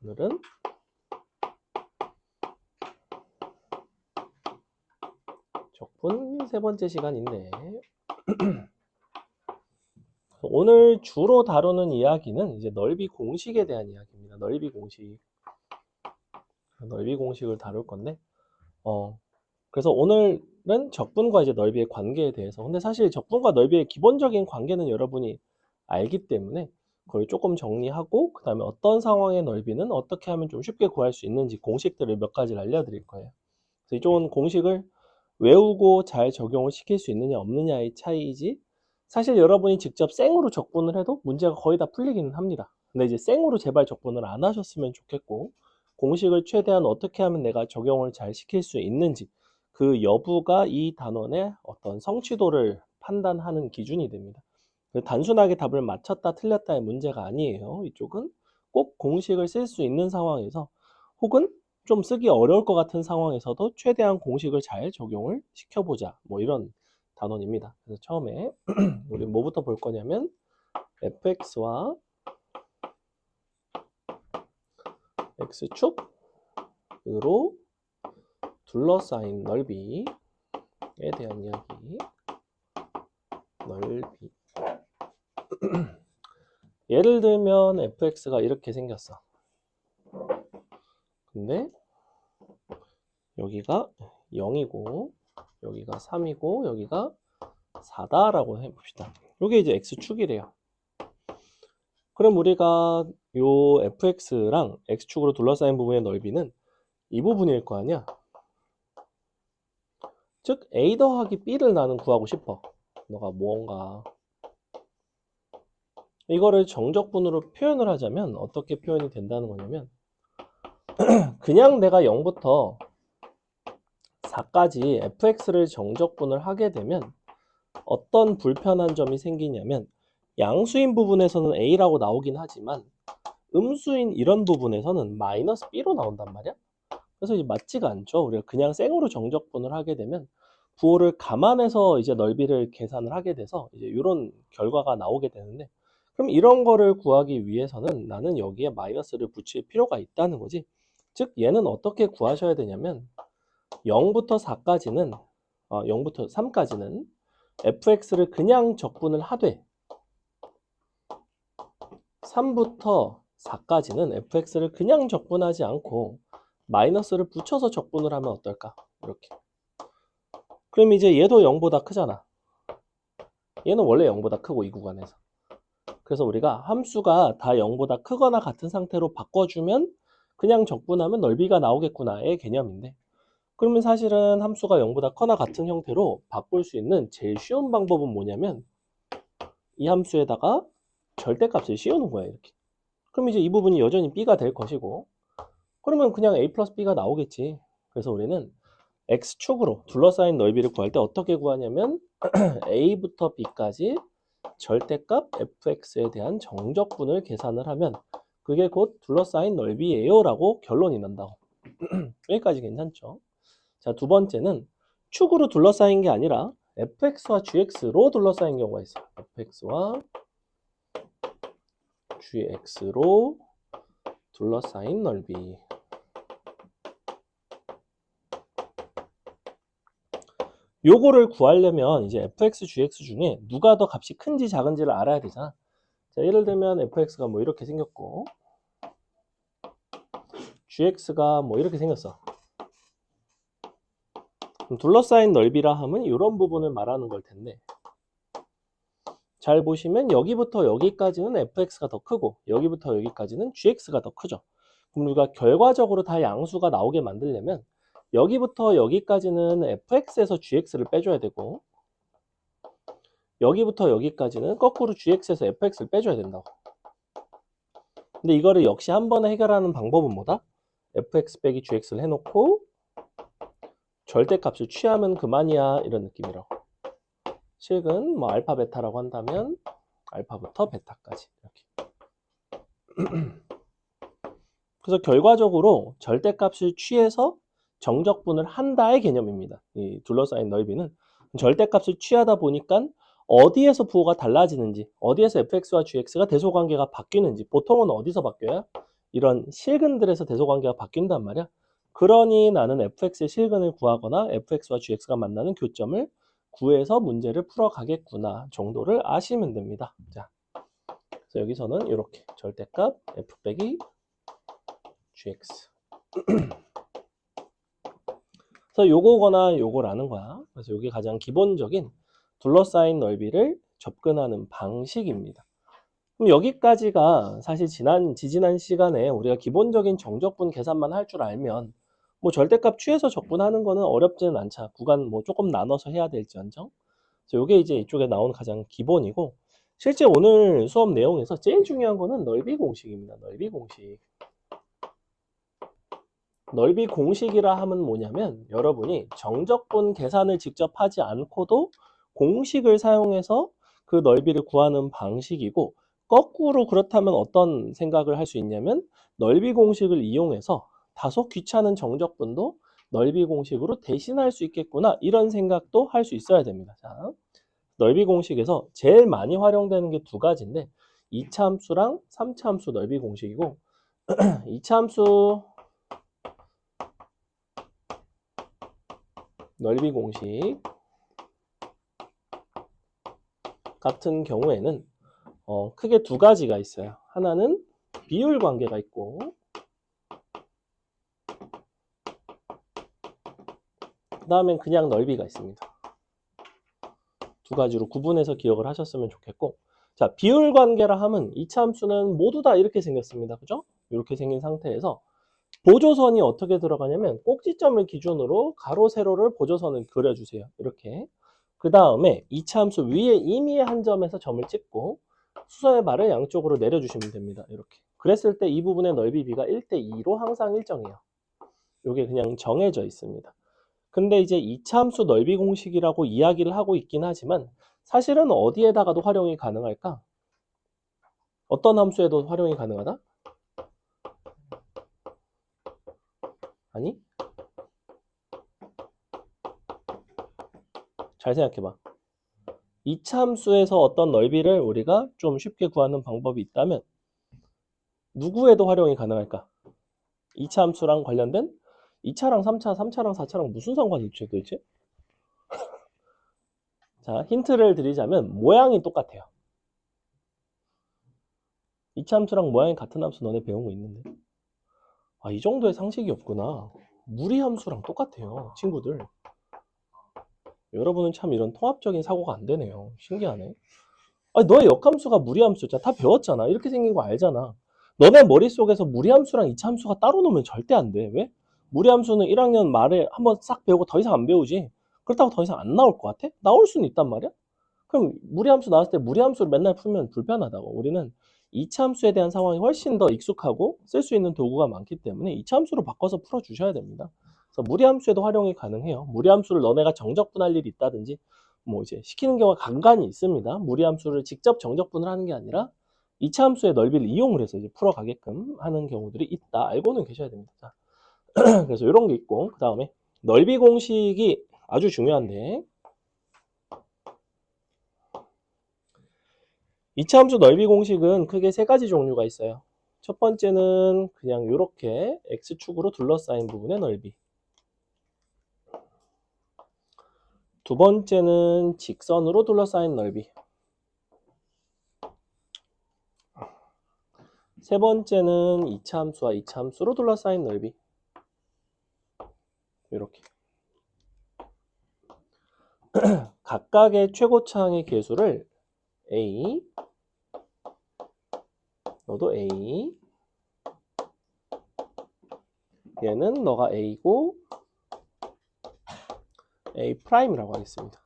오늘은 적분 세 번째 시간인데 오늘 주로 다루는 이야기는 이제 넓이 공식에 대한 이야기입니다. 넓이 공식을 다룰 건데 그래서 오늘은 적분과 이제 넓이의 관계에 대해서, 근데 사실 적분과 넓이의 기본적인 관계는 여러분이 알기 때문에 그걸 조금 정리하고, 그 다음에 어떤 상황의 넓이는 어떻게 하면 좀 쉽게 구할 수 있는지 공식들을 몇 가지를 알려드릴 거예요. 그래서 이쪽은 공식을 외우고 잘 적용을 시킬 수 있느냐 없느냐의 차이이지, 사실 여러분이 직접 생으로 적분을 해도 문제가 거의 다 풀리기는 합니다. 근데 이제 생으로 제발 적분을 안 하셨으면 좋겠고, 공식을 최대한 어떻게 하면 내가 적용을 잘 시킬 수 있는지, 그 여부가 이 단원의 어떤 성취도를 판단하는 기준이 됩니다. 단순하게 답을 맞췄다 틀렸다의 문제가 아니에요. 이쪽은 꼭 공식을 쓸 수 있는 상황에서, 혹은 좀 쓰기 어려울 것 같은 상황에서도 최대한 공식을 잘 적용을 시켜보자, 뭐 이런 단원입니다. 그래서 처음에 우리 뭐부터 볼 거냐면 fx와 x축으로 둘러싸인 넓이에 대한 이야기. 넓이 예를 들면 fx가 이렇게 생겼어. 근데 여기가 0이고 여기가 3이고 여기가 4다라고 해봅시다. 이게 이제 x축이래요. 그럼 우리가 요 fx랑 x축으로 둘러싸인 부분의 넓이는 이 부분일 거 아니야. 즉 a 더하기 b를 나는 구하고 싶어. 너가 무언가 이거를 정적분으로 표현을 하자면 어떻게 표현이 된다는 거냐면, 그냥 내가 0부터 4까지 fx를 정적분을 하게 되면 어떤 불편한 점이 생기냐면, 양수인 부분에서는 a라고 나오긴 하지만 음수인 이런 부분에서는 마이너스 b로 나온단 말이야. 그래서 이제 맞지가 않죠. 우리가 그냥 생으로 정적분을 하게 되면 부호를 감안해서 이제 넓이를 계산을 하게 돼서 이제 이런 결과가 나오게 되는데, 그럼 이런 거를 구하기 위해서는 나는 여기에 마이너스를 붙일 필요가 있다는 거지. 즉 얘는 어떻게 구하셔야 되냐면 0부터 4까지는 0부터 3까지는 fx를 그냥 적분을 하되 3부터 4까지는 fx를 그냥 적분하지 않고 마이너스를 붙여서 적분을 하면 어떨까? 이렇게. 그럼 이제 얘도 0보다 크잖아. 얘는 원래 0보다 크고 이 구간에서. 그래서 우리가 함수가 다 0보다 크거나 같은 상태로 바꿔주면 그냥 적분하면 넓이가 나오겠구나의 개념인데, 그러면 사실은 함수가 0보다 커나 같은 형태로 바꿀 수 있는 제일 쉬운 방법은 뭐냐면 이 함수에다가 절대값을 씌우는 거야, 이렇게. 그럼 이제 이 부분이 여전히 b가 될 것이고, 그러면 그냥 a 플러스 b가 나오겠지. 그래서 우리는 x축으로 둘러싸인 넓이를 구할 때 어떻게 구하냐면 a부터 b까지 절대값 fx에 대한 정적분을 계산을 하면 그게 곧 둘러싸인 넓이에요 라고 결론이 난다고. 여기까지 괜찮죠? 자, 두 번째는 축으로 둘러싸인 게 아니라 fx와 gx로 둘러싸인 경우가 있어요. fx와 gx로 둘러싸인 넓이. 요거를 구하려면 이제 fx, gx 중에 누가 더 값이 큰지 작은지를 알아야 되잖아. 자, 예를 들면 fx가 뭐 이렇게 생겼고 gx가 뭐 이렇게 생겼어. 그럼 둘러싸인 넓이라 하면 이런 부분을 말하는 걸 텐데, 잘 보시면 여기부터 여기까지는 fx가 더 크고 여기부터 여기까지는 gx가 더 크죠. 그럼 우리가 결과적으로 다 양수가 나오게 만들려면 여기부터 여기까지는 fx에서 gx를 빼줘야 되고 여기부터 여기까지는 거꾸로 gx에서 fx를 빼줘야 된다고. 근데 이거를 역시 한 번에 해결하는 방법은 뭐다? fx 빼기 gx를 해놓고 절대값을 취하면 그만이야, 이런 느낌이라고. 식은 뭐 알파 베타라고 한다면 알파부터 베타까지 이렇게. 그래서 결과적으로 절대값을 취해서 정적분을 한다의 개념입니다. 이 둘러싸인 넓이는 절대값을 취하다 보니까 어디에서 부호가 달라지는지, 어디에서 fx와 gx가 대소관계가 바뀌는지, 보통은 어디서 바뀌어요? 이런 실근들에서 대소관계가 바뀐단 말이야. 그러니 나는 fx의 실근을 구하거나 fx와 gx가 만나는 교점을 구해서 문제를 풀어가겠구나 정도를 아시면 됩니다. 자, 그래서 여기서는 이렇게 절대값 f 빼기 gx. 그래서 요거거나 요거라는 거야. 그래서 이게 가장 기본적인 둘러싸인 넓이를 접근하는 방식입니다. 그럼 여기까지가 사실 지지난 시간에 우리가 기본적인 정적분 계산만 할 줄 알면 뭐 절대값 취해서 적분하는 거는 어렵지는 않자. 구간 뭐 조금 나눠서 해야 될지언정. 그래서 요게 이제 이쪽에 나온 가장 기본이고, 실제 오늘 수업 내용에서 제일 중요한 거는 넓이 공식입니다. 넓이 공식. 넓이 공식이라 하면 뭐냐면 여러분이 정적분 계산을 직접 하지 않고도 공식을 사용해서 그 넓이를 구하는 방식이고, 거꾸로 그렇다면 어떤 생각을 할 수 있냐면 넓이 공식을 이용해서 다소 귀찮은 정적분도 넓이 공식으로 대신할 수 있겠구나, 이런 생각도 할 수 있어야 됩니다. 자, 넓이 공식에서 제일 많이 활용되는 게 두 가지인데 2차 함수랑 3차 함수 넓이 공식이고, 2차 함수 넓이 공식 같은 경우에는 크게 두 가지가 있어요. 하나는 비율 관계가 있고, 그 다음엔 그냥 넓이가 있습니다. 두 가지로 구분해서 기억을 하셨으면 좋겠고, 자, 비율 관계라 하면 2차 함수는 모두 다 이렇게 생겼습니다. 그죠? 이렇게 생긴 상태에서 보조선이 어떻게 들어가냐면 꼭지점을 기준으로 가로 세로를 보조선을 그려주세요. 이렇게. 그 다음에 2차 함수 위에 임의의 한 점에서 점을 찍고 수선의 발을 양쪽으로 내려주시면 됩니다. 이렇게. 그랬을 때 이 부분의 넓이 b가 1대2로 항상 일정해요. 이게 그냥 정해져 있습니다. 근데 이제 2차 함수 넓이 공식이라고 이야기를 하고 있긴 하지만 사실은 어디에다가도 활용이 가능할까? 어떤 함수에도 활용이 가능하다? 아니? 잘 생각해봐. 2차 함수에서 어떤 넓이를 우리가 좀 쉽게 구하는 방법이 있다면 누구에도 활용이 가능할까? 2차 함수랑 관련된 2차랑 3차, 3차랑 4차랑 무슨 상관이 있죠, 도대체? 자, 힌트를 드리자면 모양이 똑같아요. 2차 함수랑 모양이 같은 함수 너네 배운 거 있는데. 아, 이 정도의 상식이 없구나. 무리 함수랑 똑같아요, 친구들. 여러분은 참 이런 통합적인 사고가 안 되네요. 신기하네. 아니, 너의 역함수가 무리함수잖아. 다 배웠잖아. 이렇게 생긴 거 알잖아. 너네 머릿속에서 무리함수랑 이차함수가 따로 놓으면 절대 안 돼. 왜? 무리함수는 1학년 말에 한번 싹 배우고 더 이상 안 배우지. 그렇다고 더 이상 안 나올 것 같아? 나올 수는 있단 말이야? 그럼 무리함수 나왔을 때 무리함수를 맨날 풀면 불편하다고. 우리는 이차함수에 대한 상황이 훨씬 더 익숙하고 쓸 수 있는 도구가 많기 때문에 이차함수로 바꿔서 풀어주셔야 됩니다. 그래서 무리함수에도 활용이 가능해요. 무리함수를 너네가 정적분할 일이 있다든지 뭐 이제 시키는 경우가 간간히 있습니다. 무리함수를 직접 정적분을 하는 게 아니라 이차함수의 넓이를 이용을 해서 이제 풀어가게끔 하는 경우들이 있다. 알고는 계셔야 됩니다. 자, 그래서 이런 게 있고, 그 다음에 넓이 공식이 아주 중요한데 2차 함수 넓이 공식은 크게 세 가지 종류가 있어요. 첫 번째는 그냥 이렇게 x축으로 둘러싸인 부분의 넓이. 두 번째는 직선으로 둘러싸인 넓이. 세 번째는 2차 함수와 2차 함수로 둘러싸인 넓이. 이렇게. 각각의 최고차항의 계수를 a, 너도 a, 얘는 너가 a고 A'이라고 하겠습니다.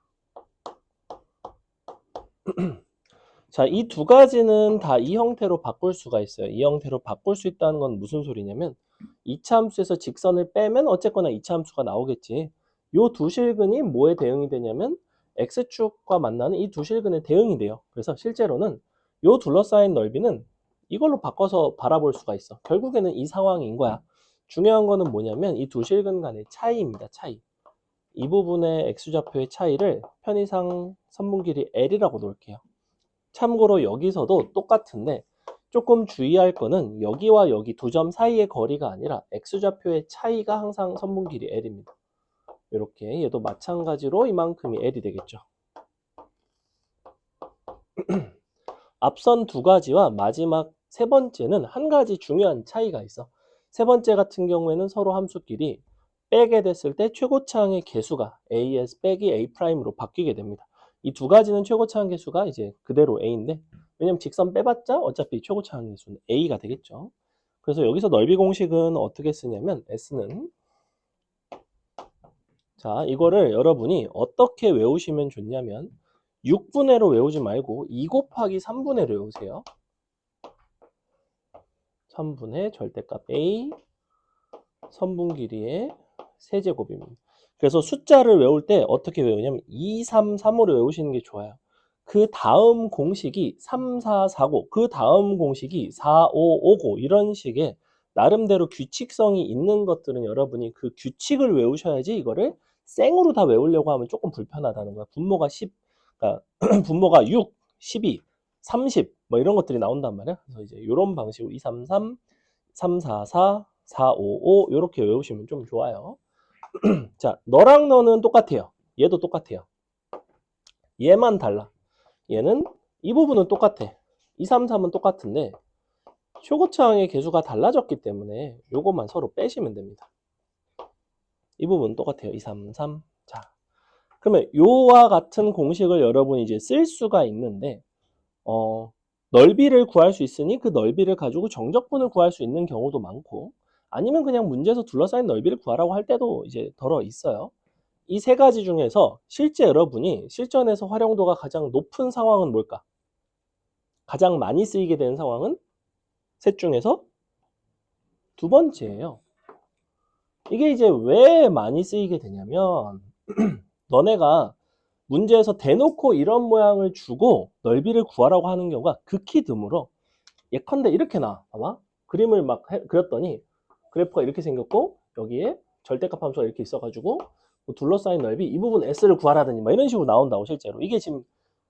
자, 이 두 가지는 다 이 형태로 바꿀 수가 있어요. 이 형태로 바꿀 수 있다는 건 무슨 소리냐면 2차 함수에서 직선을 빼면 어쨌거나 2차 함수가 나오겠지. 요 두 실근이 뭐에 대응이 되냐면 x축과 만나는 이 두 실근에 대응이 돼요. 그래서 실제로는 요 둘러싸인 넓이는 이걸로 바꿔서 바라볼 수가 있어. 결국에는 이 상황인 거야. 중요한 거는 뭐냐면 이 두 실근 간의 차이입니다. 차이. 이 부분의 x좌표의 차이를 편의상 선분 길이 L이라고 놓을게요. 참고로 여기서도 똑같은데 조금 주의할 거는 여기와 여기 두 점 사이의 거리가 아니라 x좌표의 차이가 항상 선분 길이 L입니다. 이렇게 얘도 마찬가지로 이만큼이 L이 되겠죠. 앞선 두 가지와 마지막 세 번째는 한 가지 중요한 차이가 있어. 세 번째 같은 경우에는 서로 함수끼리 빼게 됐을 때 최고차항의 개수가 as 빼기 a'로 바뀌게 됩니다. 이 두 가지는 최고차항 개수가 이제 그대로 a인데, 왜냐면 직선 빼봤자 어차피 최고차항 개수는 a가 되겠죠. 그래서 여기서 넓이 공식은 어떻게 쓰냐면 s는, 자, 이거를 여러분이 어떻게 외우시면 좋냐면 6분의 1로 외우지 말고 2 곱하기 3분의 1로 외우세요. 3분의 절대값 a 선분 길이의 세제곱입니다. 그래서 숫자를 외울 때 어떻게 외우냐면 2, 3, 3으로 외우시는 게 좋아요. 그 다음 공식이 3, 4, 4고 그 다음 공식이 4, 5, 5고 이런 식의 나름대로 규칙성이 있는 것들은 여러분이 그 규칙을 외우셔야지 이거를 생으로 다 외우려고 하면 조금 불편하다는 거야. 분모가 10, 그러니까 분모가 6, 12, 30 뭐 이런 것들이 나온단 말이야. 그래서 이제 이런 방식으로 2, 3, 3, 3, 4, 4, 4, 5, 5 이렇게 외우시면 좀 좋아요. 자, 너랑 너는 똑같아요. 얘도 똑같아요. 얘만 달라. 얘는 이 부분은 똑같아. 2, 3, 3은 똑같은데 최고차항의 개수가 달라졌기 때문에 요것만 서로 빼시면 됩니다. 이 부분은 똑같아요. 2, 3, 3. 자, 그러면 요와 같은 공식을 여러분이 이제 쓸 수가 있는데 넓이를 구할 수 있으니 그 넓이를 가지고 정적분을 구할 수 있는 경우도 많고, 아니면 그냥 문제에서 둘러싸인 넓이를 구하라고 할 때도 이제 덜어 있어요. 이 세 가지 중에서 실제 여러분이 실전에서 활용도가 가장 높은 상황은 뭘까? 가장 많이 쓰이게 되는 상황은 셋 중에서 두 번째예요. 이게 이제 왜 많이 쓰이게 되냐면 너네가 문제에서 대놓고 이런 모양을 주고 넓이를 구하라고 하는 경우가 극히 드물어. 예컨대 이렇게 나와. 봐봐. 그림을 막 그렸더니 그래프가 이렇게 생겼고 여기에 절대값 함수가 이렇게 있어가지고 뭐 둘러싸인 넓이 이 부분 S를 구하라더니 막 이런 식으로 나온다고. 실제로 이게 지금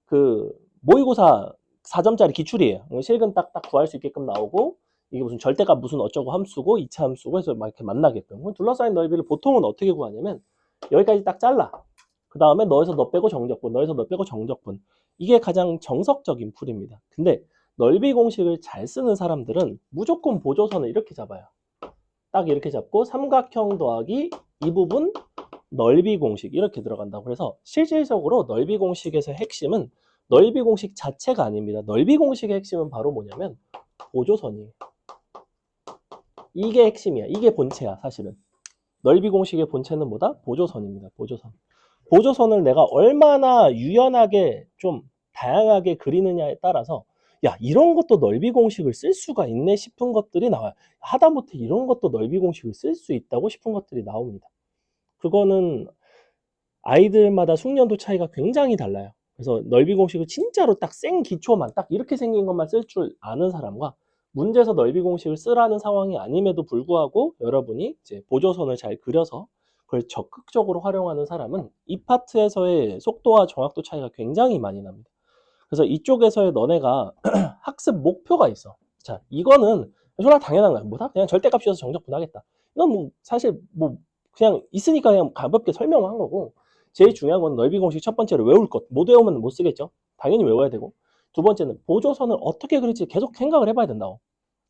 그 모의고사 4점짜리 기출이에요. 실근 딱딱 구할 수 있게끔 나오고, 이게 무슨 절대값 무슨 어쩌고 함수고 2차 함수고 해서 막 이렇게 만나게끔. 둘러싸인 넓이를 보통은 어떻게 구하냐면 여기까지 딱 잘라. 그 다음에 너에서 너 빼고 정적분, 너에서 너 빼고 정적분. 이게 가장 정석적인 풀입니다. 근데 넓이 공식을 잘 쓰는 사람들은 무조건 보조선을 이렇게 잡아요. 딱 이렇게 잡고 삼각형 더하기 이 부분 넓이 공식 이렇게 들어간다고. 그래서 실질적으로 넓이 공식에서 핵심은 넓이 공식 자체가 아닙니다. 넓이 공식의 핵심은 바로 뭐냐면 보조선이에요. 이게 핵심이야. 이게 본체야, 사실은. 넓이 공식의 본체는 뭐다? 보조선입니다. 보조선. 보조선을 내가 얼마나 유연하게 좀 다양하게 그리느냐에 따라서 야, 이런 것도 넓이 공식을 쓸 수가 있네 싶은 것들이 나와요. 하다못해 이런 것도 넓이 공식을 쓸 수 있다고 싶은 것들이 나옵니다. 그거는 아이들마다 숙련도 차이가 굉장히 달라요. 그래서 넓이 공식을 진짜로 딱 생 기초만 딱 이렇게 생긴 것만 쓸 줄 아는 사람과 문제에서 넓이 공식을 쓰라는 상황이 아님에도 불구하고 여러분이 이제 보조선을 잘 그려서 그걸 적극적으로 활용하는 사람은 이 파트에서의 속도와 정확도 차이가 굉장히 많이 납니다. 그래서 이쪽에서의 너네가 학습 목표가 있어. 자, 이거는 정말 당연한 거야. 뭐다? 그냥 절대값이어서 정적분하겠다. 이건 뭐 사실 뭐 그냥 있으니까 그냥 가볍게 설명한 거고, 제일 중요한 건 넓이 공식 첫 번째로 외울 것. 못 외우면 못 쓰겠죠. 당연히 외워야 되고, 두 번째는 보조선을 어떻게 그릴지 계속 생각을 해봐야 된다고.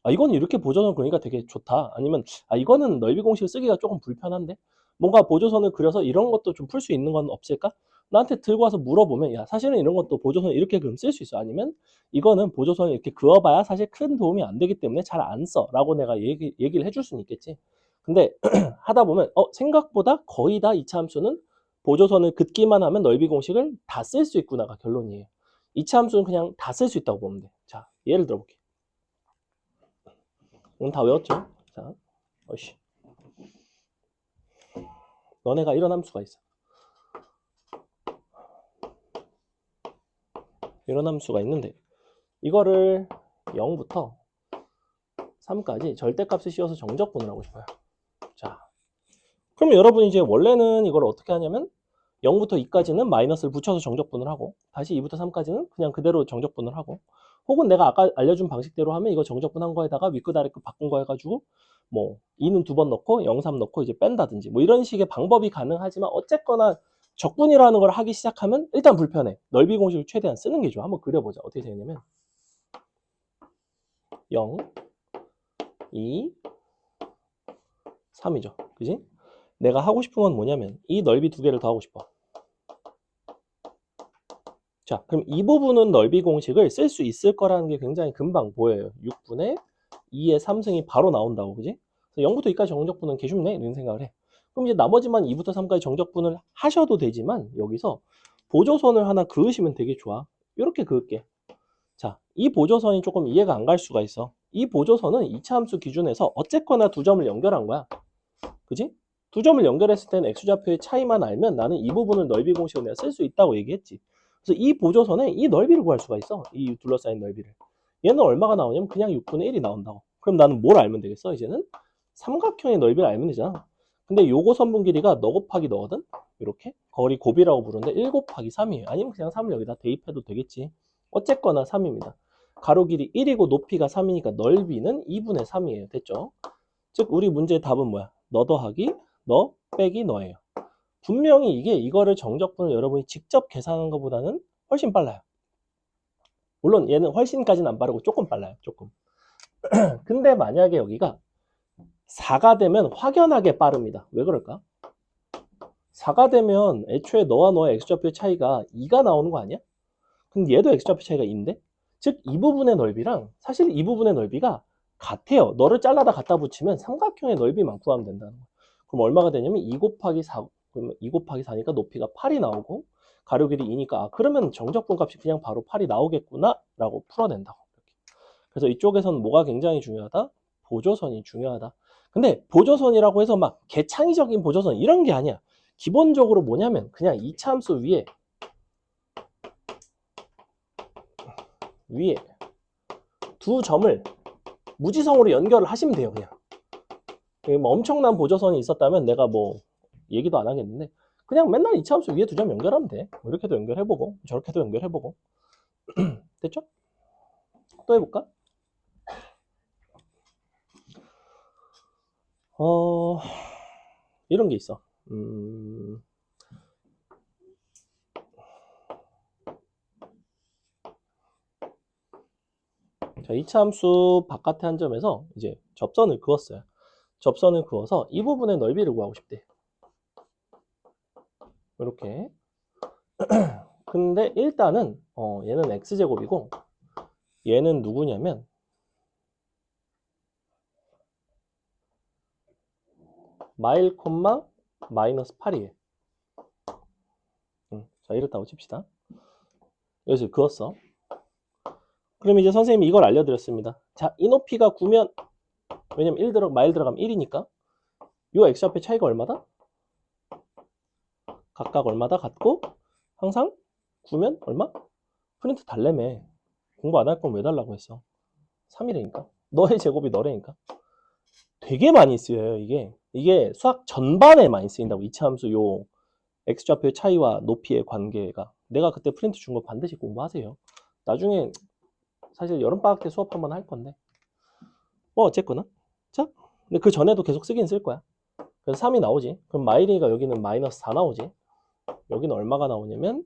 아, 이거는 이렇게 보조선 그리니까 되게 좋다. 아니면 아, 이거는 넓이 공식 쓰기가 조금 불편한데 뭔가 보조선을 그려서 이런 것도 좀 풀 수 있는 건 없을까? 나한테 들고 와서 물어보면 야, 사실은 이런 것도 보조선 이렇게 그리면 쓸 수 있어. 아니면 이거는 보조선을 이렇게 그어봐야 사실 큰 도움이 안 되기 때문에 잘 안 써. 라고 내가 얘기를 해줄 수는 있겠지. 근데 하다 보면 생각보다 거의 다 2차 함수는 보조선을 긋기만 하면 넓이 공식을 다 쓸 수 있구나가 결론이에요. 2차 함수는 그냥 다 쓸 수 있다고 보면 돼. 자, 예를 들어볼게. 오늘 다 외웠죠? 자, 어이씨. 너네가 이런 함수가 있어. 이런 함수가 있는데 이거를 0부터 3까지 절대값을 씌워서 정적분을 하고 싶어요. 자, 그럼 여러분이 이제 원래는 이걸 어떻게 하냐면 0부터 2까지는 마이너스를 붙여서 정적분을 하고, 다시 2부터 3까지는 그냥 그대로 정적분을 하고, 혹은 내가 아까 알려준 방식대로 하면 이거 정적분한 거에다가 윗끝 아래끝 바꾼 거 해가지고 뭐 2는 2번 넣고 0, 3 넣고 이제 뺀다든지 뭐 이런 식의 방법이 가능하지만 어쨌거나 적분이라는 걸 하기 시작하면 일단 불편해. 넓이 공식을 최대한 쓰는 게 좋아. 한번 그려보자. 어떻게 되냐면 0, 2, 3이죠. 그지? 내가 하고 싶은 건 뭐냐면 이 넓이 두 개를 더 하고 싶어. 자, 그럼 이 부분은 넓이 공식을 쓸 수 있을 거라는 게 굉장히 금방 보여요. 6분의 2의 3승이 바로 나온다고, 그지? 그래서 0부터 2까지 정적분은 개 쉽네 이런 생각을 해. 그럼 이제 나머지만 2부터 3까지 정적분을 하셔도 되지만 여기서 보조선을 하나 그으시면 되게 좋아. 이렇게 그을게. 자, 이 보조선이 조금 이해가 안 갈 수가 있어. 이 보조선은 2차 함수 기준에서 어쨌거나 두 점을 연결한 거야. 그지? 두 점을 연결했을 때는 x좌표의 차이만 알면 나는 이 부분을 넓이 공식으로 내가 쓸 수 있다고 얘기했지. 그래서 이 보조선에 이 넓이를 구할 수가 있어. 이 둘러싸인 넓이를. 얘는 얼마가 나오냐면 그냥 6분의 1이 나온다고. 그럼 나는 뭘 알면 되겠어? 이제는 삼각형의 넓이를 알면 되잖아. 근데 요거 선분 길이가 너 곱하기 너거든? 이렇게 거리 곱이라고 부르는데 1 곱하기 3이에요. 아니면 그냥 3을 여기다 대입해도 되겠지. 어쨌거나 3입니다. 가로 길이 1이고 높이가 3이니까 넓이는 2분의 3이에요. 됐죠? 즉 우리 문제의 답은 뭐야? 너 더하기 너 빼기 너예요. 분명히 이거를 정적분을 여러분이 직접 계산한 것보다는 훨씬 빨라요. 물론 얘는 훨씬까지는 안 빠르고 조금 빨라요. 조금. 근데 만약에 여기가 4가 되면 확연하게 빠릅니다. 왜 그럴까? 4가 되면 애초에 너와 너의 x좌표의 차이가 2가 나오는 거 아니야? 근데 얘도 x좌표 차이가 2인데? 즉 이 부분의 넓이랑 사실 이 부분의 넓이가 같아요. 너를 잘라다 갖다 붙이면 삼각형의 넓이만 구하면 된다는 거야. 그럼 얼마가 되냐면 2 곱하기 4, 그러면 2 곱하기 4니까 높이가 8이 나오고 가로 길이 2니까 아, 그러면 정적분 값이 그냥 바로 8이 나오겠구나 라고 풀어낸다고. 그래서 이쪽에서는 뭐가 굉장히 중요하다? 보조선이 중요하다. 근데 보조선이라고 해서 막 개창의적인 보조선 이런 게 아니야. 기본적으로 뭐냐면 그냥 이차 함수 위에 두 점을 무지성으로 연결을 하시면 돼요. 그냥 뭐 엄청난 보조선이 있었다면 내가 뭐 얘기도 안 하겠는데 그냥 맨날 이차 함수 위에 두 점 연결하면 돼. 뭐 이렇게도 연결해보고 저렇게도 연결해보고 됐죠? 또 해볼까? 이런 게 있어. 자, 이차 함수 바깥에 한 점에서 이제 접선을 그었어요. 접선을 그어서 이 부분의 넓이를 구하고 싶대. 이렇게. 근데 일단은 얘는 x제곱이고 얘는 누구냐면 마일 콤마 마이너스 8이에요. 자, 이렇다고 칩시다. 여기서 그었어. 그럼 이제 선생님이 이걸 알려드렸습니다. 자, 이 높이가 9면 왜냐면 마일 들어가면 1이니까 요 x좌표 차이가 얼마다? 각각 얼마다 같고 항상 9면 얼마? 프린트 달래매. 공부 안 할 건 왜 달라고 했어? 3이라니까. 너의 제곱이 너래니까. 되게 많이 쓰여요, 이게. 이게 수학 전반에 많이 쓰인다고. 이차 함수 요 x좌표의 차이와 높이의 관계가. 내가 그때 프린트 준 거 반드시 공부하세요. 나중에 사실 여름방학 때 수업 한번 할 건데. 뭐 어쨌거나. 자, 근데 그 전에도 계속 쓰긴 쓸 거야. 그래서 3이 나오지. 그럼 마이리가 여기는 마이너스 4 나오지. 여기는 얼마가 나오냐면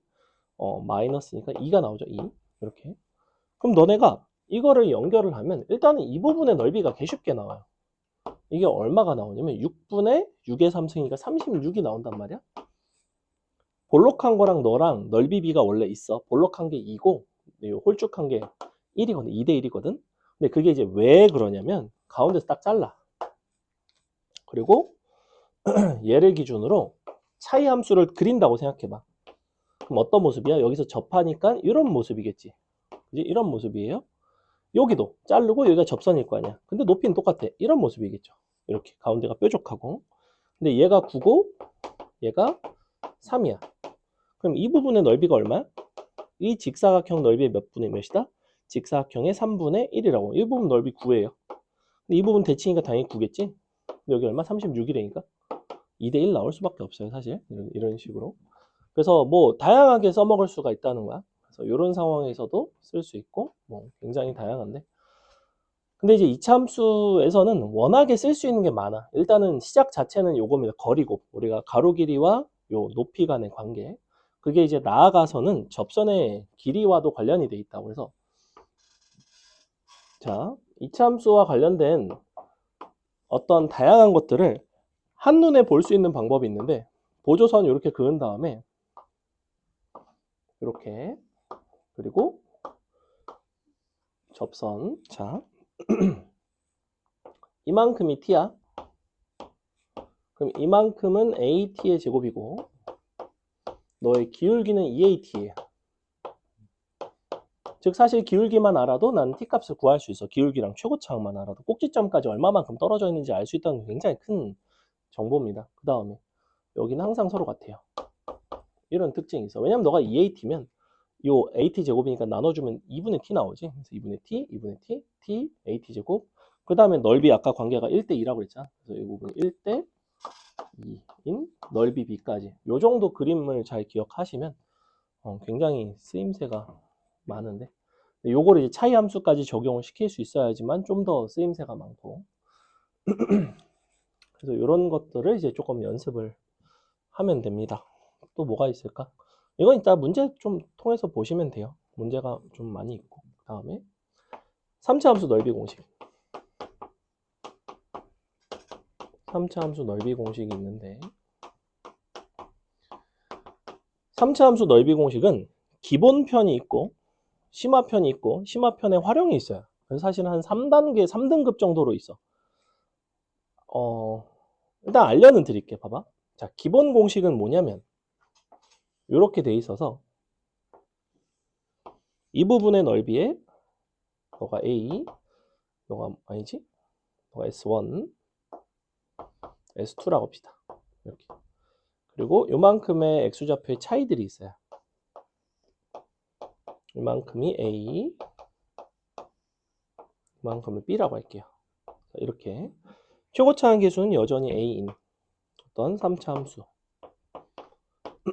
마이너스니까 2가 나오죠. 2. 이렇게. 그럼 너네가 이거를 연결을 하면 일단은 이 부분의 넓이가 개 쉽게 나와요. 이게 얼마가 나오냐면 6분의 6의 3승이니까 36이 나온단 말이야. 볼록한 거랑 너랑 넓이 비가 원래 있어. 볼록한 게 2고 홀쭉한 게 1이거든. 2대 1이거든. 근데 그게 이제 왜 그러냐면 가운데서 딱 잘라. 그리고 얘를 기준으로 차이 함수를 그린다고 생각해봐. 그럼 어떤 모습이야? 여기서 접하니까 이런 모습이겠지. 그지? 이런 모습이에요. 여기도 자르고 여기가 접선일 거 아니야. 근데 높이는 똑같아. 이런 모습이겠죠. 이렇게 가운데가 뾰족하고. 근데 얘가 9고 얘가 3이야. 그럼 이 부분의 넓이가 얼마야? 이 직사각형 넓이의 몇 분의 몇이다? 직사각형의 3분의 1이라고. 이 부분 넓이 9예요. 근데 이 부분 대칭이니까 당연히 9겠지? 여기 얼마? 36이라니까? 2대 1 나올 수밖에 없어요, 사실. 이런 식으로. 그래서 뭐 다양하게 써먹을 수가 있다는 거야. 그래서 이런 상황에서도 쓸 수 있고 뭐 굉장히 다양한데, 근데 이제 이차함수에서는 워낙에 쓸 수 있는 게 많아. 일단은 시작 자체는 요겁니다. 거리곱. 우리가 가로 길이와 요 높이 간의 관계. 그게 이제 나아가서는 접선의 길이와도 관련이 돼 있다고. 그래서 자, 이차함수와 관련된 어떤 다양한 것들을 한눈에 볼 수 있는 방법이 있는데, 보조선 이렇게 그은 다음에 이렇게, 그리고 접선. 자, 이만큼이 t야. 그럼 이만큼은 at의 제곱이고 너의 기울기는 2at예요. 즉 사실 기울기만 알아도 난 t값을 구할 수 있어. 기울기랑 최고차항만 알아도 꼭지점까지 얼마만큼 떨어져 있는지 알 수 있다는 게 굉장히 큰 정보입니다. 그 다음에 여기는 항상 서로 같아요. 이런 특징이 있어. 왜냐면 너가 2at면 요 at 제곱이니까 나눠주면 2분의 t 나오지. 그래서 2분의 t, 2분의 t, t, at 제곱. 그 다음에 넓이 아까 관계가 1대 2라고 그랬잖아. 그래서 이 부분이 1대 2인 넓이 b까지. 요 정도 그림을 잘 기억하시면 굉장히 쓰임새가 많은데, 요거를 이제 차이 함수까지 적용을 시킬 수 있어야지만 좀 더 쓰임새가 많고. 그래서 이런 것들을 이제 조금 연습을 하면 됩니다. 또 뭐가 있을까? 이건 이따 문제 좀 통해서 보시면 돼요. 문제가 좀 많이 있고. 그 다음에 3차 함수 넓이 공식. 3차 함수 넓이 공식이 있는데, 3차 함수 넓이 공식은 기본편이 있고 심화편이 있고 심화편에 활용이 있어요. 그래서 사실은 한 3단계, 3등급 정도로 있어. 일단 알려는 드릴게. 봐봐. 자, 기본 공식은 뭐냐면 이렇게 돼 있어서 이 부분의 넓이에 너가 A, 너가 아니지? 너가 S1, S2라고 합시다. 이렇게. 그리고 요만큼의 X좌표의 차이들이 있어요. 이만큼이 A, 이만큼을 B라고 할게요. 이렇게. 최고차항 계수는 여전히 A인 어떤 3차 함수.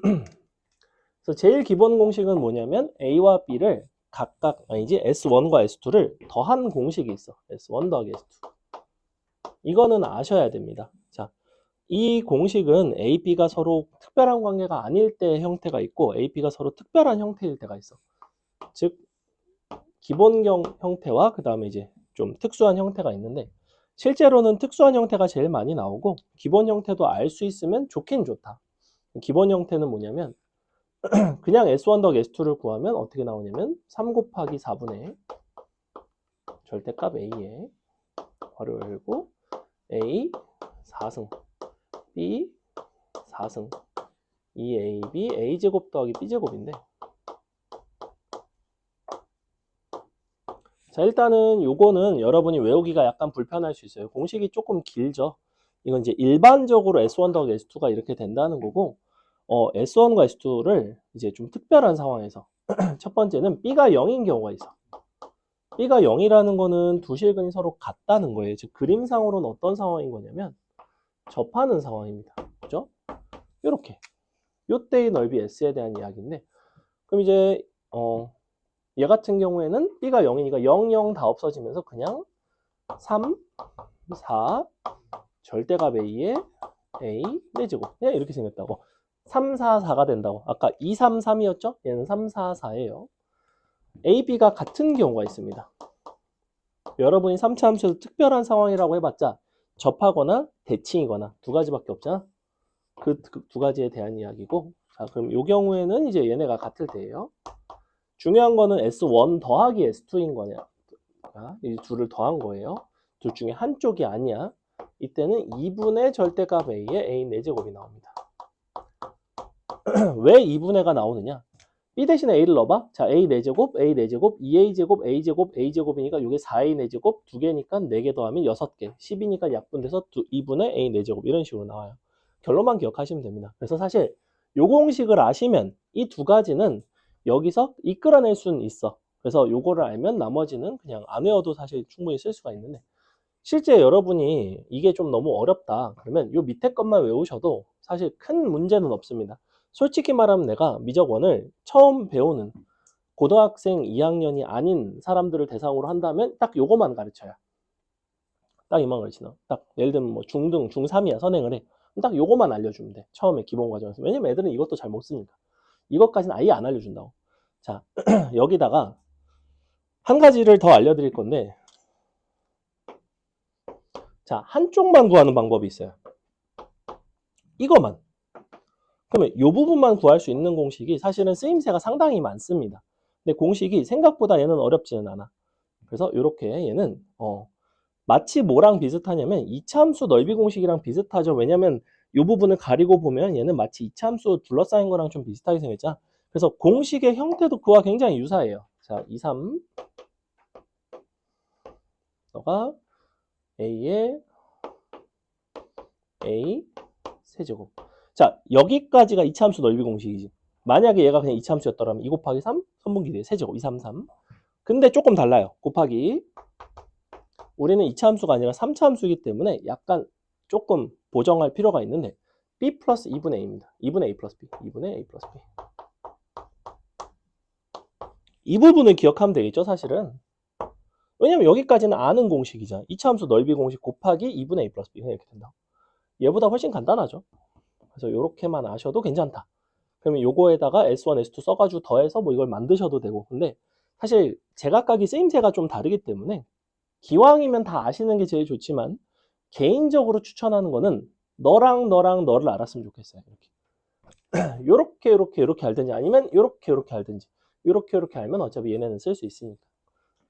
그래서 제일 기본 공식은 뭐냐면 A와 B를 각각, 아니지, S1과 S2를 더한 공식이 있어. S1 더하기 S2. 이거는 아셔야 됩니다. 자, 이 공식은 A, B가 서로 특별한 관계가 아닐 때 형태가 있고 A, B가 서로 특별한 형태일 때가 있어. 즉 기본경 형태와 그 다음에 이제 좀 특수한 형태가 있는데, 실제로는 특수한 형태가 제일 많이 나오고 기본 형태도 알 수 있으면 좋긴 좋다. 기본 형태는 뭐냐면 그냥 S1 더하기 S2를 구하면 어떻게 나오냐면 3 곱하기 4분의 절대값 A에 괄호 열고 A 4승 B 4승 2AB A제곱 더하기 B제곱인데, 자, 일단은 요거는 여러분이 외우기가 약간 불편할 수 있어요. 공식이 조금 길죠. 이건 이제 일반적으로 S1 더하기 S2가 이렇게 된다는 거고, S1과 S2를 이제 좀 특별한 상황에서 첫 번째는 B가 0인 경우가 있어. B가 0이라는 거는 두 실근이 서로 같다는 거예요. 즉 그림상으로는 어떤 상황인 거냐면 접하는 상황입니다. 그죠? 이렇게. 요때의 넓이 S에 대한 이야기인데, 그럼 이제 얘 같은 경우에는 B가 0이니까 0, 0 다 없어지면서 그냥 3, 4 절대값 A에 A 4제곱 그냥 이렇게 생겼다고. 3, 4, 4가 된다고. 아까 2, 3, 3이었죠? 얘는 3, 4, 4예요. A, B가 같은 경우가 있습니다. 여러분이 3차 함수에서 특별한 상황이라고 해봤자 접하거나 대칭이거나 두 가지밖에 없잖아. 그 두 가지에 대한 이야기고, 자, 그럼 이 경우에는 이제 얘네가 같을 때예요. 중요한 거는 S1 더하기 S2인 거냐. 이 둘을 더한 거예요. 둘 중에 한쪽이 아니야. 이때는 2분의 절대값 A에 A 4제곱이 나옵니다. 왜 2분의가 나오느냐? B 대신에 A를 넣어봐. 자, A 4제곱, A 4제곱, 2A제곱, A제곱, A제곱이니까 이게 4A 4제곱, 2개니까 4개 더하면 6개. 10이니까 약분돼서 2분의 A 4제곱 이런 식으로 나와요. 결론만 기억하시면 됩니다. 그래서 사실 요 공식을 아시면 이 두 가지는 여기서 이끌어낼 수는 있어. 그래서 요거를 알면 나머지는 그냥 안 외워도 사실 충분히 쓸 수가 있는데, 실제 여러분이 이게 좀 너무 어렵다 그러면 요 밑에 것만 외우셔도 사실 큰 문제는 없습니다. 솔직히 말하면 내가 미적 1을 처음 배우는 고등학생 2학년이 아닌 사람들을 대상으로 한다면 딱 요거만 가르쳐요. 딱 이만 가르치나. 딱 예를 들면 뭐 중등, 중3이야 선행을 해. 딱 요거만 알려주면 돼. 처음에 기본 과정에서. 왜냐면 애들은 이것도 잘 못 쓰니까. 이것까지는 아예 안 알려준다고. 자, 여기다가 한 가지를 더 알려드릴 건데, 자, 한쪽만 구하는 방법이 있어요. 이거만. 그러면 이 부분만 구할 수 있는 공식이 사실은 쓰임새가 상당히 많습니다. 근데 공식이 생각보다 얘는 어렵지는 않아. 그래서 이렇게 얘는 마치 뭐랑 비슷하냐면 이차함수 넓이 공식이랑 비슷하죠. 왜냐면 이 부분을 가리고 보면 얘는 마치 이차함수 둘러싸인 거랑 좀 비슷하게 생겼잖아. 그래서 공식의 형태도 그와 굉장히 유사해요. 자, 2, 3 너가 A의 A 세제곱. 자, 여기까지가 이차함수 넓이 공식이지. 만약에 얘가 그냥 이차함수였더라면 2 곱하기 3 선분기대 세제곱 2, 3, 3. 근데 조금 달라요. 곱하기 우리는 2차 함수가 아니라 3차 함수이기 때문에 약간 조금 보정할 필요가 있는데 b 플러스 2분의 a입니다. 2분의 a 플러스 b. 2분의 a 플러스 b. 이 부분을 기억하면 되겠죠, 사실은. 왜냐면 여기까지는 아는 공식이잖아. 2차 함수 넓이 공식 곱하기 2분의 a 플러스 b. 이렇게 된다. 얘보다 훨씬 간단하죠. 그래서 이렇게만 아셔도 괜찮다. 그러면 요거에다가 S1, S2 써가지고 더해서 뭐 이걸 만드셔도 되고. 근데 사실 제각각이 쓰임새가 좀 다르기 때문에 기왕이면 다 아시는 게 제일 좋지만 개인적으로 추천하는 거는 너랑 너를 알았으면 좋겠어요. 이렇게 알든지 아니면 이렇게 알든지 이렇게 알면 어차피 얘네는 쓸 수 있으니까.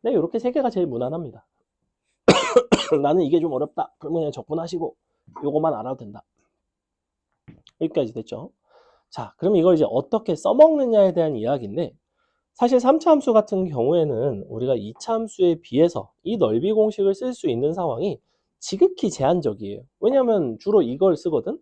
네, 이렇게 세 개가 제일 무난합니다. 나는 이게 좀 어렵다. 그러면 그냥 적분하시고 요거만 알아도 된다. 여기까지 됐죠? 자, 그럼 이걸 이제 어떻게 써먹느냐에 대한 이야기인데 사실 3차 함수 같은 경우에는 우리가 2차 함수에 비해서 이 넓이 공식을 쓸 수 있는 상황이 지극히 제한적이에요. 왜냐하면 주로 이걸 쓰거든.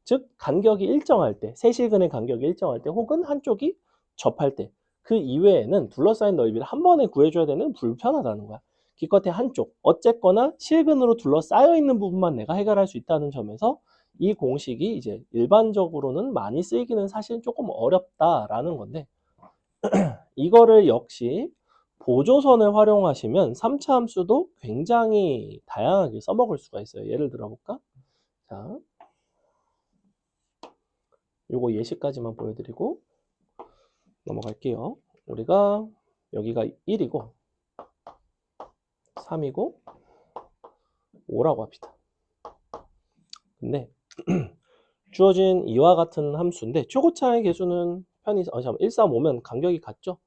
즉 간격이 일정할 때, 세실근의 간격이 일정할 때 혹은 한쪽이 접할 때 그 이외에는 둘러싸인 넓이를 한 번에 구해줘야 되는 불편하다는 거야. 기껏해 한쪽, 어쨌거나 실근으로 둘러싸여 있는 부분만 내가 해결할 수 있다는 점에서 이 공식이 이제 일반적으로는 많이 쓰이기는 사실 조금 어렵다라는 건데 이거를 역시 보조선을 활용하시면 3차 함수도 굉장히 다양하게 써먹을 수가 있어요. 예를 들어 볼까? 자, 요거 예시까지만 보여드리고 넘어갈게요. 우리가 여기가 1이고 3이고 5라고 합시다. 근데 주어진 이와 같은 함수인데 초고차의 개수는 편히 잠깐만 135면 간격이 같죠?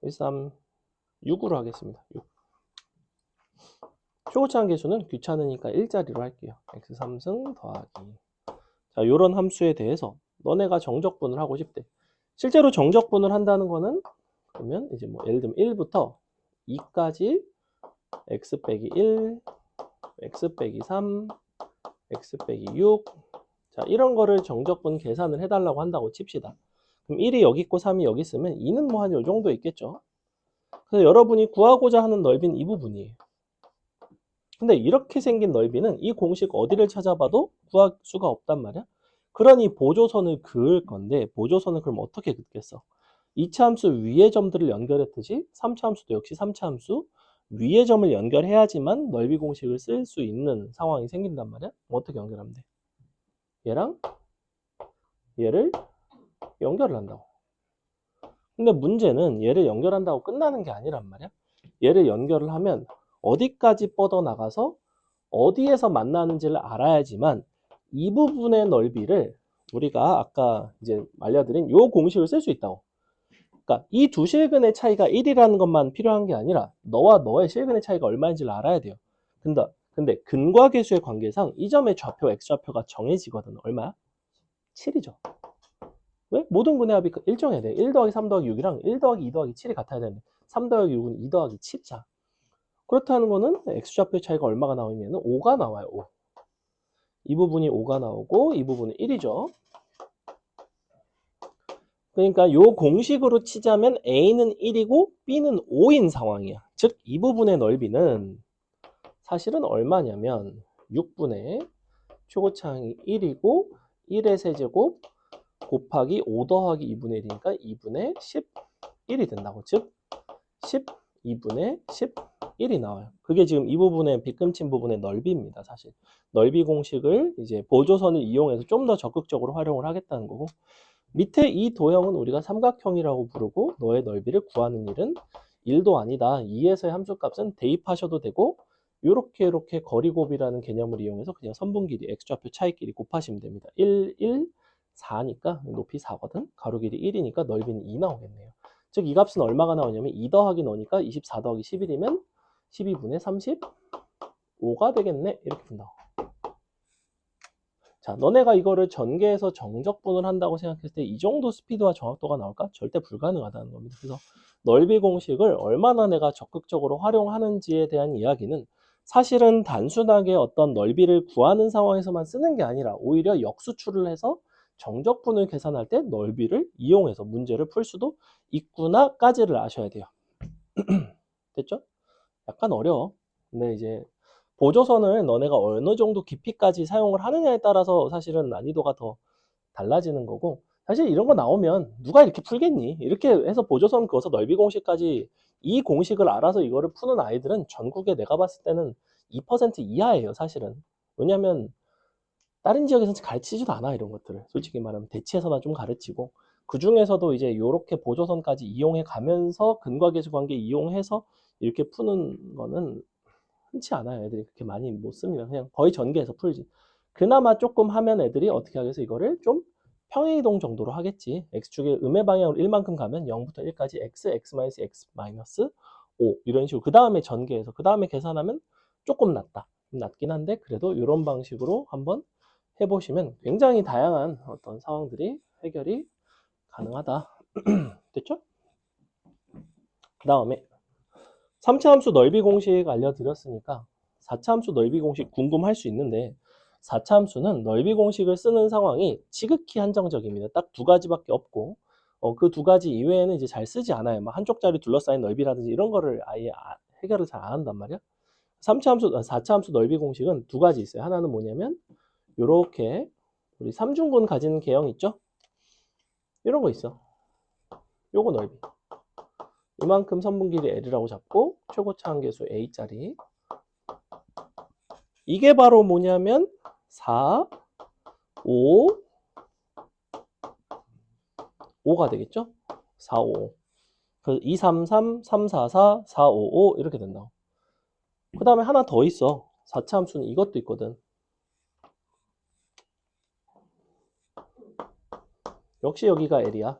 136으로 하겠습니다. 6. 초고차한 개수는 귀찮으니까 1자리로 할게요. x3승 더하기. 자, 요런 함수에 대해서 너네가 정적분을 하고 싶대. 실제로 정적분을 한다는 거는 그러면 이제 뭐 예를 들면 1부터 2까지 x 빼기 1, x 빼기 3, x 빼기 6. 자, 이런 거를 정적분 계산을 해달라고 한다고 칩시다. 그럼 1이 여기 있고 3이 여기 있으면 2는 뭐 한 요 정도 있겠죠. 그래서 여러분이 구하고자 하는 넓이는 이 부분이에요. 근데 이렇게 생긴 넓이는 이 공식 어디를 찾아봐도 구할 수가 없단 말이야. 그러니 보조선을 그을 건데 보조선을 그럼 어떻게 긋겠어? 2차 함수 위의 점들을 연결했듯이 3차 함수도 역시 3차 함수 위의 점을 연결해야지만 넓이 공식을 쓸 수 있는 상황이 생긴단 말이야. 어떻게 연결하면 돼? 얘랑 얘를 연결을 한다고. 근데 문제는 얘를 연결한다고 끝나는 게 아니란 말이야. 얘를 연결을 하면 어디까지 뻗어나가서 어디에서 만나는지를 알아야지만 이 부분의 넓이를 우리가 아까 이제 알려드린 요 공식을 쓸 수 있다고. 그러니까 이 두 실근의 차이가 1이라는 것만 필요한 게 아니라 너와 너의 실근의 차이가 얼마인지를 알아야 돼요. 근데 근과 계수의 관계상 이 점의 좌표, x좌표가 정해지거든. 얼마야? 7이죠. 왜? 모든 근의 합이 일정해야 돼. 1 더하기 3 더하기 6이랑 1 더하기 2 더하기 7이 같아야 되는데 3 더하기 6은 2 더하기 7이잖아. 그렇다는 거는 x좌표의 차이가 얼마가 나오면 5가 나와요. 5. 이 부분이 5가 나오고 이 부분은 1이죠. 그러니까 이 공식으로 치자면 A는 1이고 B는 5인 상황이야. 즉 이 부분의 넓이는 사실은 얼마냐면 6분의 최고차항이 1이고 1의 세제곱 곱하기 5 더하기 2분의 1이니까 2분의 11이 된다고. 즉 12분의 11이 나와요. 그게 지금 이 부분의 빗금친 부분의 넓이입니다. 사실 넓이 공식을 이제 보조선을 이용해서 좀 더 적극적으로 활용을 하겠다는 거고, 밑에 이 도형은 우리가 삼각형이라고 부르고 너의 넓이를 구하는 일은 1도 아니다. 2에서의 함수값은 대입하셔도 되고 이렇게 거리곱이라는 개념을 이용해서 그냥 선분 길이, x좌표 차이 길이 곱하시면 됩니다. 1, 1, 4니까 높이 4거든. 가로 길이 1이니까 넓이는 2 나오겠네요. 즉 이 값은 얼마가 나오냐면 2 더하기 너니까 24 더하기 11이면 12분의 35가 되겠네. 이렇게 푼다. 자, 너네가 이거를 전개해서 정적분을 한다고 생각했을 때 이 정도 스피드와 정확도가 나올까? 절대 불가능하다는 겁니다. 그래서 넓이 공식을 얼마나 내가 적극적으로 활용하는지에 대한 이야기는 사실은 단순하게 어떤 넓이를 구하는 상황에서만 쓰는 게 아니라 오히려 역수출을 해서 정적분을 계산할 때 넓이를 이용해서 문제를 풀 수도 있구나까지를 아셔야 돼요. 됐죠? 약간 어려워. 근데 이제 보조선을 너네가 어느 정도 깊이까지 사용을 하느냐에 따라서 사실은 난이도가 더 달라지는 거고, 사실 이런 거 나오면 누가 이렇게 풀겠니? 이렇게 해서 보조선 그어서 넓이 공식까지 이 공식을 알아서 이거를 푸는 아이들은 전국에 내가 봤을 때는 2% 이하예요, 사실은. 왜냐면 다른 지역에서는 가르치지도 않아, 이런 것들을. 솔직히 말하면 대치에서나 좀 가르치고, 그 중에서도 이제 이렇게 보조선까지 이용해 가면서 근과계수 관계 이용해서 이렇게 푸는 거는 흔치 않아요. 애들이 그렇게 많이 못 씁니다. 그냥 거의 전개해서 풀지. 그나마 조금 하면 애들이 어떻게 하겠어? 이거를 좀 평행이동 정도로 하겠지. x축의 음의 방향으로 1만큼 가면 0부터 1까지 x, x-5 이런 식으로 그 다음에 전개해서 그 다음에 계산하면 조금 낮긴 한데 그래도 이런 방식으로 한번 해보시면 굉장히 다양한 어떤 상황들이 해결이 가능하다. 됐죠? 그 다음에 3차 함수 넓이 공식 알려드렸으니까 4차 함수 넓이 공식 궁금할 수 있는데, 4차 함수는 넓이 공식을 쓰는 상황이 지극히 한정적입니다. 딱 두 가지밖에 없고 그 두 가지 이외에는 이제 잘 쓰지 않아요. 막 한쪽짜리 둘러싸인 넓이라든지 이런 거를 아예 해결을 잘 안 한단 말이야. 4차 함수 넓이 공식은 두 가지 있어요. 하나는 뭐냐면 요렇게 우리 삼중근 가진 개형 있죠? 이런 거 있어. 요거 넓이. 이만큼 선분 길이 L이라고 잡고 최고차 한계수 A짜리. 이게 바로 뭐냐면 4, 5, 5가 되겠죠? 4, 5. 그래서 2, 3, 3, 3, 4, 4, 4, 5, 5 이렇게 된다. 그 다음에 하나 더 있어. 4차 함수는 이것도 있거든. 역시 여기가 L이야.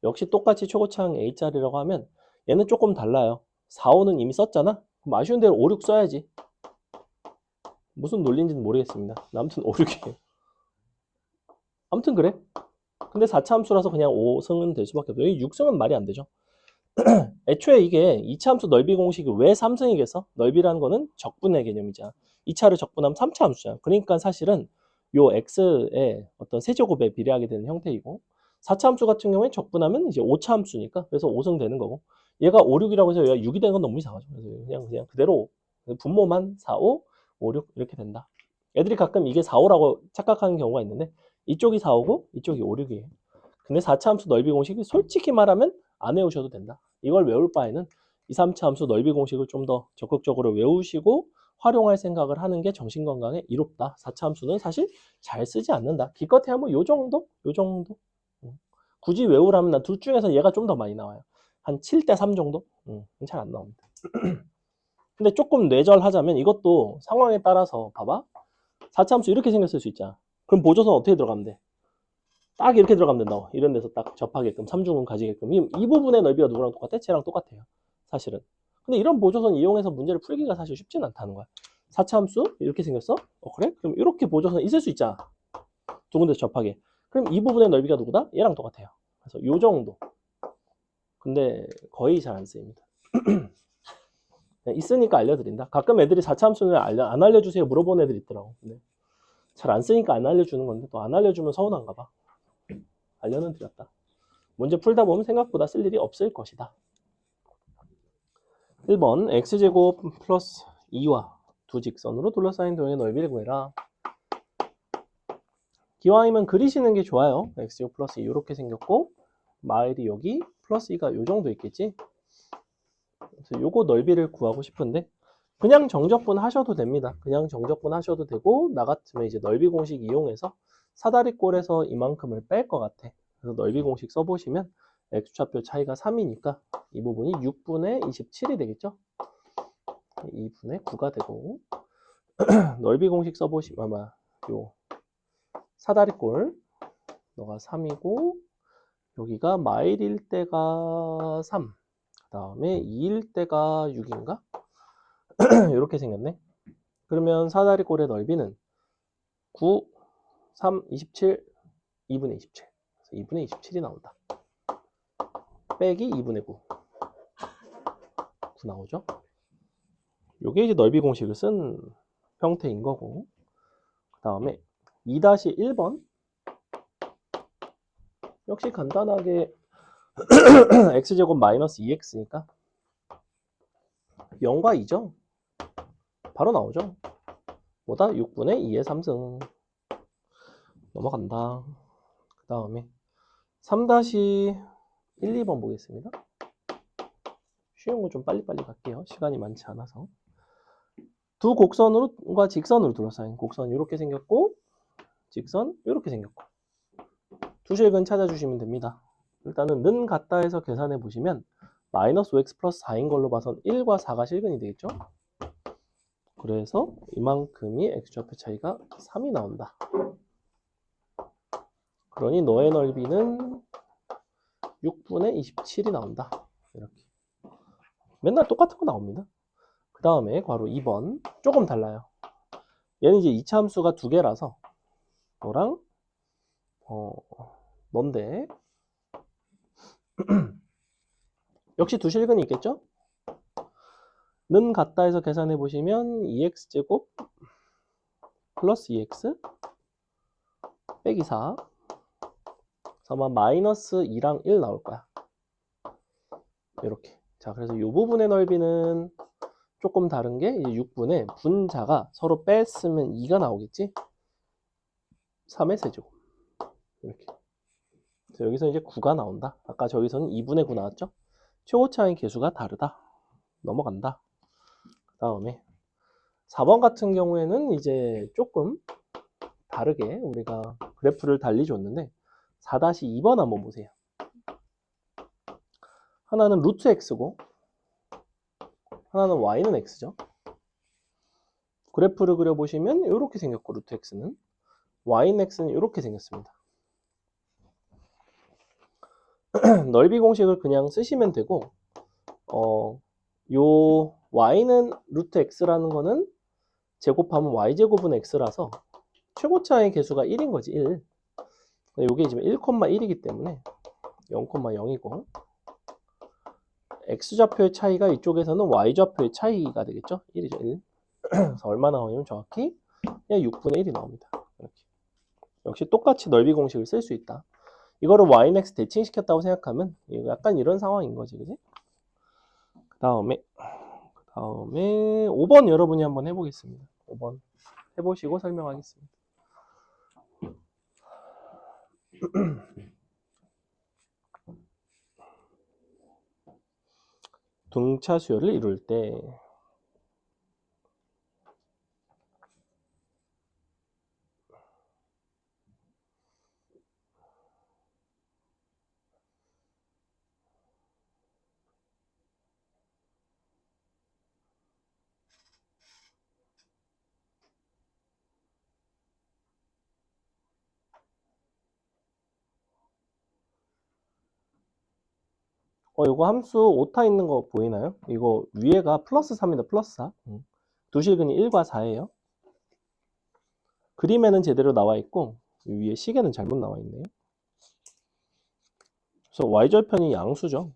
역시 똑같이 최고차항 A짜리라고 하면 얘는 조금 달라요. 4, 5는 이미 썼잖아? 그럼 아쉬운 대로 5, 6 써야지. 무슨 논리인지는 모르겠습니다. 아무튼 5, 6이에요. 아무튼 그래. 근데 4차 함수라서 그냥 5승은 될 수밖에 없어요. 6승은 말이 안 되죠. 애초에 이게 2차 함수 넓이 공식이 왜 3승이겠어? 넓이라는 거는 적분의 개념이잖아. 2차를 적분하면 3차 함수잖아. 그러니까 사실은 요 x의 어떤 세제곱에 비례하게 되는 형태이고, 4차 함수 같은 경우에 적분하면 이제 5차 함수니까 그래서 5승 되는 거고, 얘가 5, 6이라고 해서 얘가 6이 되는 건 너무 이상하죠. 그래서 그냥 그대로 분모만 4, 5, 5, 6 이렇게 된다. 애들이 가끔 이게 4, 5라고 착각하는 경우가 있는데 이쪽이 4, 5고 이쪽이 5, 6이에요. 근데 4차 함수 넓이 공식이 솔직히 말하면 안 외우셔도 된다. 이걸 외울 바에는 2, 3차 함수 넓이 공식을 좀 더 적극적으로 외우시고 활용할 생각을 하는 게 정신건강에 이롭다. 4차 함수는 사실 잘 쓰지 않는다. 기껏해야 뭐 요 정도? 요 정도? 굳이 외우라면 난 둘 중에서 얘가 좀 더 많이 나와요. 한 7대 3 정도? 잘 안 나옵니다. 근데 조금 뇌절하자면 이것도 상황에 따라서 봐봐. 4차 함수 이렇게 생겼을 수 있잖아. 그럼 보조선 어떻게 들어가면 돼? 딱 이렇게 들어가면 된다. 이런 데서 딱 접하게끔, 삼중근 가지게끔. 이 부분의 넓이가 누구랑 똑같아? 쟤랑 똑같아요. 사실은. 근데 이런 보조선 이용해서 문제를 풀기가 사실 쉽진 않다는 거야. 4차 함수 이렇게 생겼어? 그래? 그럼 이렇게 보조선 있을 수 있잖아. 두 군데 접하게. 그럼 이 부분의 넓이가 누구다? 얘랑 똑같아요. 그래서 요 정도. 근데 거의 잘 안 쓰입니다. 있으니까 알려드린다. 가끔 애들이 4차 함수는 안 알려주세요 물어보는 애들 있더라고. 근데 잘 안 쓰니까 안 알려주는 건데 또 안 알려주면 서운한가 봐. 알려는 드렸다. 문제 풀다 보면 생각보다 쓸 일이 없을 것이다. 1번 x제곱 플러스 2와 두 직선으로 둘러싸인 도형의 넓이를 구해라. 기왕이면 그리시는 게 좋아요. x제곱 플러스 2 이렇게 생겼고 마일이 여기 플러스 2가 요 정도 있겠지? 그래서 요거 넓이를 구하고 싶은데 그냥 정적분 하셔도 됩니다. 그냥 정적분 하셔도 되고 나 같으면 이제 넓이 공식 이용해서 사다리꼴에서 이만큼을 뺄 것 같아. 그래서 넓이 공식 써보시면 x좌표 차이가 3이니까 이 부분이 6분의 27이 되겠죠? 2분의 9가 되고 넓이 공식 써보시면 아마 요 사다리꼴 너가 3이고 여기가 마일일 때가 3, 그 다음에 2일 때가 6인가? 이렇게 생겼네. 그러면 사다리꼴의 넓이는 9, 3, 27, 2분의 27. 그래서 2분의 27이 나온다. 빼기 2분의 9. 9 나오죠? 요게 이제 넓이 공식을 쓴 형태인 거고. 그 다음에 2-1번. 역시 간단하게 x제곱 마이너스 2x니까 0과 2죠? 바로 나오죠? 뭐다? 6분의 2의 3승. 넘어간다. 그 다음에 3-1, 2번 보겠습니다. 쉬운 거 좀 빨리빨리 갈게요. 시간이 많지 않아서. 두 곡선과 직선으로 둘러싸인 곡선 이렇게 생겼고 직선 이렇게 생겼고 두 실근 찾아주시면 됩니다. 일단은 는 같다 해서 계산해 보시면 마이너스 5x 플러스 4인 걸로 봐선 1과 4가 실근이 되겠죠? 그래서 이만큼이 x좌표 차이가 3이 나온다. 그러니 너의 넓이는 6분의 27이 나온다. 이렇게 맨날 똑같은 거 나옵니다. 그 다음에 괄호 2번 조금 달라요. 얘는 이제 이차 함수가 두 개라서 너랑 넌데 역시 두 실근이 있겠죠? 는 같다 해서 계산해 보시면 2x제곱 플러스 2x 빼기 4 그래서 마이너스 2랑 1 나올 거야. 이렇게. 자, 그래서 이 부분의 넓이는 조금 다른 게 이제 6분의 분자가 서로 뺐으면 2가 나오겠지? 3의 세제곱. 이렇게. 그래서 여기서 이제 9가 나온다. 아까 저기서는 2분의 9 나왔죠? 최고차의 개수가 다르다. 넘어간다. 그 다음에 4번 같은 경우에는 이제 조금 다르게 우리가 그래프를 달리 줬는데 4-2번 한번 보세요. 하나는 루트 x고 하나는 y는 x죠. 그래프를 그려보시면 이렇게 생겼고 루트 x는 y는 x는 이렇게 생겼습니다. 넓이 공식을 그냥 쓰시면 되고 요 y는 루트 x라는 거는 제곱하면 y제곱은 x라서 최고차의 개수가 1인 거지 1. 요게 지금 1,1이기 때문에 0,0이고 x좌표의 차이가 이쪽에서는 y좌표의 차이가 되겠죠? 1이죠 1. 그래서 얼마 나오냐면 정확히 그냥 6분의 1이 나옵니다. 이렇게. 역시 똑같이 넓이 공식을 쓸 수 있다. 이거를 yx 대칭시켰다고 생각하면 약간 이런 상황인 거지, 그지? 그 다음에 5번 여러분이 한번 해보겠습니다. 5번 해보시고 설명하겠습니다. 등차 수열을 이룰 때 이거 함수 오타 있는 거 보이나요? 이거 위에가 플러스 4입니다. 플러스 4. 두 실근이 1과 4예요. 그림에는 제대로 나와 있고 위에 식에는 잘못 나와 있네요. 그래서 y절편이 양수죠.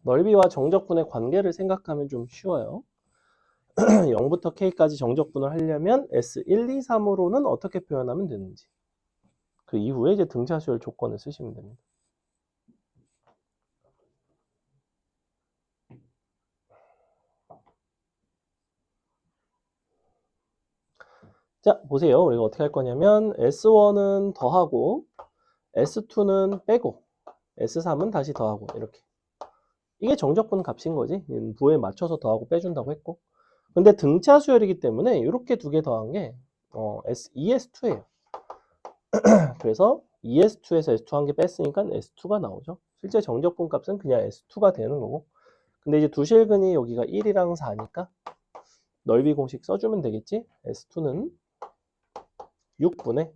넓이와 정적분의 관계를 생각하면 좀 쉬워요. 0부터 K까지 정적분을 하려면 S1, 2, 3으로는 어떻게 표현하면 되는지. 그 이후에 이제 등차수열 조건을 쓰시면 됩니다. 자, 보세요. 우리가 어떻게 할 거냐면 S1은 더하고 S2는 빼고 S3은 다시 더하고 이렇게. 이게 정적분 값인 거지. 부호에 맞춰서 더하고 빼준다고 했고. 근데 등차 수열이기 때문에 이렇게 두 개 더한 게 ES2예요. 그래서 ES2에서 S2 한 개 뺐으니까 S2가 나오죠. 실제 정적분 값은 그냥 S2가 되는 거고. 근데 이제 두실근이 여기가 1이랑 4니까 넓이 공식 써주면 되겠지. S2는 6분의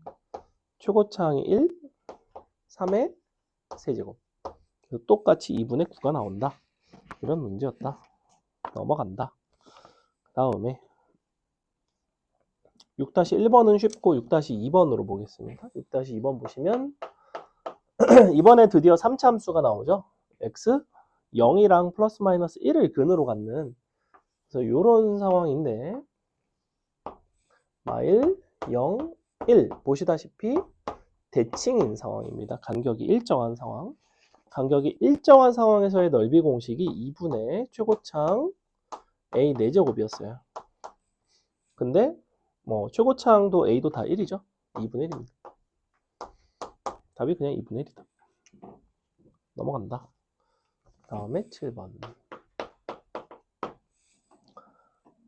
최고차항이 1, 3의 세제곱. 똑같이 2분의 9가 나온다. 이런 문제였다. 넘어간다. 그 다음에 6-1번은 쉽고 6-2번으로 보겠습니다. 6-2번 보시면 이번에 드디어 3차 함수가 나오죠. x 0이랑 플러스 마이너스 1을 근으로 갖는, 그래서 이런 상황인데 마일 0, 1 보시다시피 대칭인 상황입니다. 간격이 일정한 상황. 간격이 일정한 상황에서의 넓이 공식이 2분의 최고차항 a 4제곱이었어요. 근데 뭐 최고차항도 a도 다 1이죠. 2분의 1입니다. 답이 그냥 2분의 1이다. 넘어간다. 다음에 7번.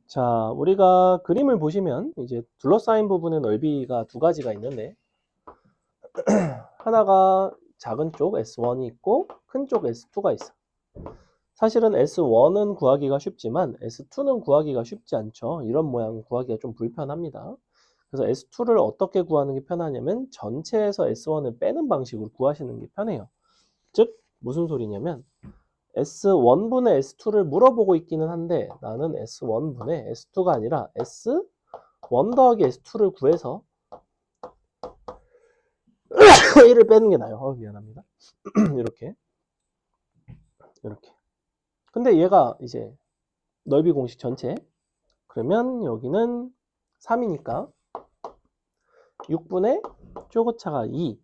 자, 우리가 그림을 보시면 이제 둘러싸인 부분의 넓이가 두 가지가 있는데 하나가 작은 쪽 S1이 있고 큰 쪽 S2가 있어. 사실은 S1은 구하기가 쉽지만 S2는 구하기가 쉽지 않죠. 이런 모양 구하기가 좀 불편합니다. 그래서 S2를 어떻게 구하는 게 편하냐면 전체에서 S1을 빼는 방식으로 구하시는 게 편해요. 즉 무슨 소리냐면 S1분의 S2를 물어보고 있기는 한데 나는 S1분의 S2가 아니라 S1 더하기 S2를 구해서 1을 빼는 게 나아요. 미안합니다. 이렇게. 근데 얘가 이제 넓이 공식 전체. 그러면 여기는 3이니까 6분의 최고차가 2.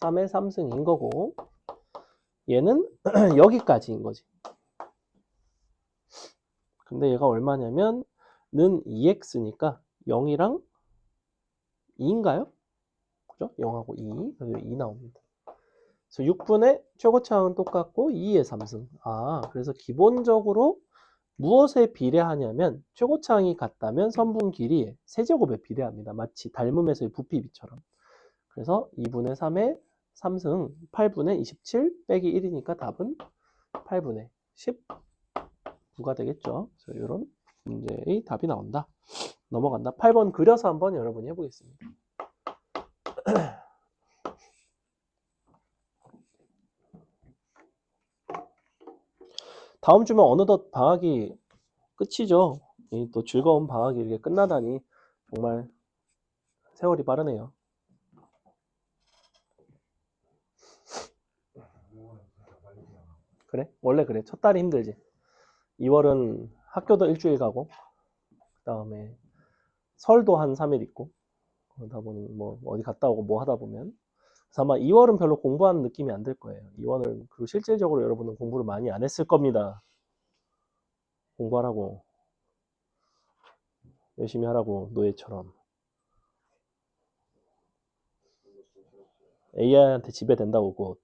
3의 3승인 거고 얘는 여기까지인 거지. 근데 얘가 얼마냐면 는 2x니까 0이랑 2인가요? 그죠? 0하고 2. 그래서 2 나옵니다. 그래서 6분의 최고차항은 똑같고 2의 3승. 그래서 기본적으로 무엇에 비례하냐면 최고차항이 같다면 선분 길이의 세제곱에 비례합니다. 마치 닮음에서의 부피비처럼. 그래서 2분의 3의 3승 8분의 27 빼기 1이니까 답은 8분의 19가 되겠죠. 그래서 이런 문제의 답이 나온다. 넘어간다. 8번 그려서 한번 여러분이 해보겠습니다. 다음 주면 어느덧 방학이 끝이죠. 이 또 즐거운 방학이 이렇게 끝나다니 정말 세월이 빠르네요. 그래? 원래 그래. 첫 달이 힘들지. 2월은 학교도 일주일 가고 그 다음에 설도 한 3일 있고 그러다 보니 뭐 어디 갔다 오고 뭐 하다 보면 그래서 아마 2월은 별로 공부하는 느낌이 안 들 거예요. 2월은 그리고 실질적으로 여러분은 공부를 많이 안 했을 겁니다. 공부하라고 열심히 하라고 노예처럼 AI한테 지배된다고 곧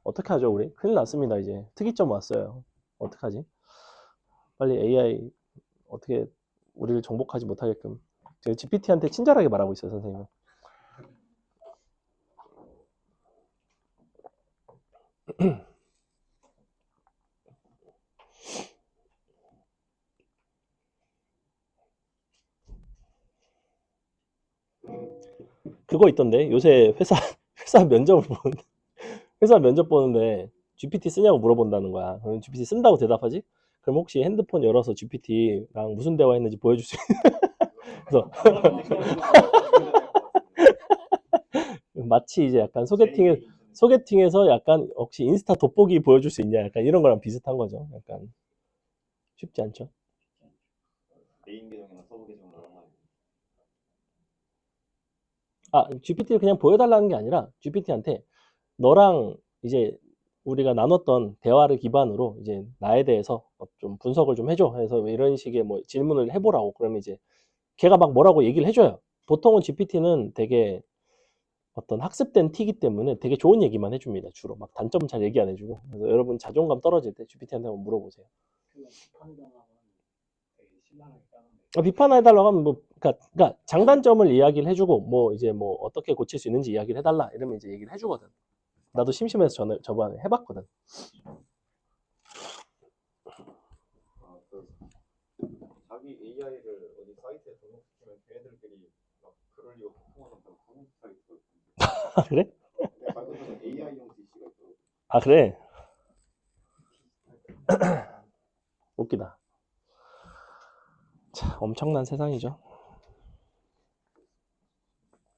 어떻게 하죠 우리? 큰일 났습니다. 이제 특이점 왔어요. 어떡하지? 빨리 AI 어떻게 우리를 정복하지 못하게끔 제가 GPT한테 친절하게 말하고 있어요. 선생님은. 그거 있던데 요새 회사 면접을 보는데 회사 면접 보는데 GPT 쓰냐고 물어본다는 거야. 그럼 GPT 쓴다고 대답하지? 그럼 혹시 핸드폰 열어서 GPT랑 무슨 대화했는지 보여줄 수 있는? 그래서 마치 이제 약간 소개팅에 소개팅에서 약간 혹시 인스타 돋보기 보여줄 수 있냐? 약간 이런 거랑 비슷한 거죠. 약간 쉽지 않죠. 메인 계정이나 서브 계정으로 하나. GPT를 그냥 보여달라는 게 아니라 GPT한테 너랑 이제 우리가 나눴던 대화를 기반으로 이제 나에 대해서 좀 분석을 좀 해줘. 해서 이런 식의 뭐 질문을 해보라고. 그러면 이제 걔가 막 뭐라고 얘기를 해줘요. 보통은 GPT는 되게 어떤 학습된 튀기 때문에 되게 좋은 얘기만 해줍니다. 주로 막 단점 잘 얘기 안 해주고. 그래서 여러분 자존감 떨어질 때 GPT한테 한번 물어보세요. 비판해달라고 하면 뭐 그러니까 장단점을 이야기를 해주고 뭐 이제 뭐 어떻게 고칠 수 있는지 이야기를 해달라 이러면 이제 얘기를 해주거든. 나도 심심해서 저번에 해봤거든. 자기 AI를 어디 사이트에 등록시키면 걔네들끼리 막 글을 읽고 소통하는 그런 구글 사이트가 있던데. 아 그래? 마이크로소프트 AI용 DC가 있더라고. 아 그래? 웃기다. 자, 엄청난 세상이죠.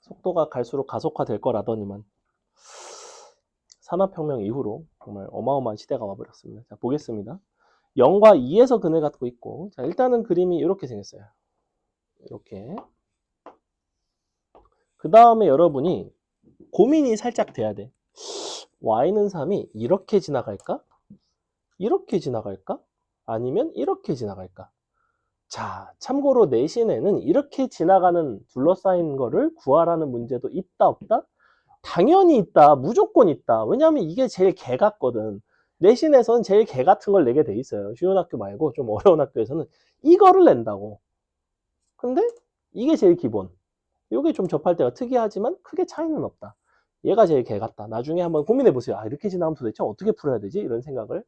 속도가 갈수록 가속화될 거라더니만 산업혁명 이후로 정말 어마어마한 시대가 와버렸습니다. 자, 보겠습니다. 0과 2에서 근을 갖고 있고, 자, 일단은 그림이 이렇게 생겼어요. 이렇게. 그 다음에 여러분이 고민이 살짝 돼야 돼. y는 3이 이렇게 지나갈까? 이렇게 지나갈까? 아니면 이렇게 지나갈까? 자, 참고로 내신에는 이렇게 지나가는 둘러싸인 거를 구하라는 문제도 있다, 없다? 당연히 있다. 무조건 있다. 왜냐하면 이게 제일 개 같거든. 내신에서는 제일 개 같은 걸 내게 돼 있어요. 쉬운 학교 말고 좀 어려운 학교에서는 이거를 낸다고. 근데 이게 제일 기본. 이게 좀 접할 때가 특이하지만 크게 차이는 없다. 얘가 제일 개 같다. 나중에 한번 고민해 보세요. 이렇게 지나면 도대체 어떻게 풀어야 되지? 이런 생각을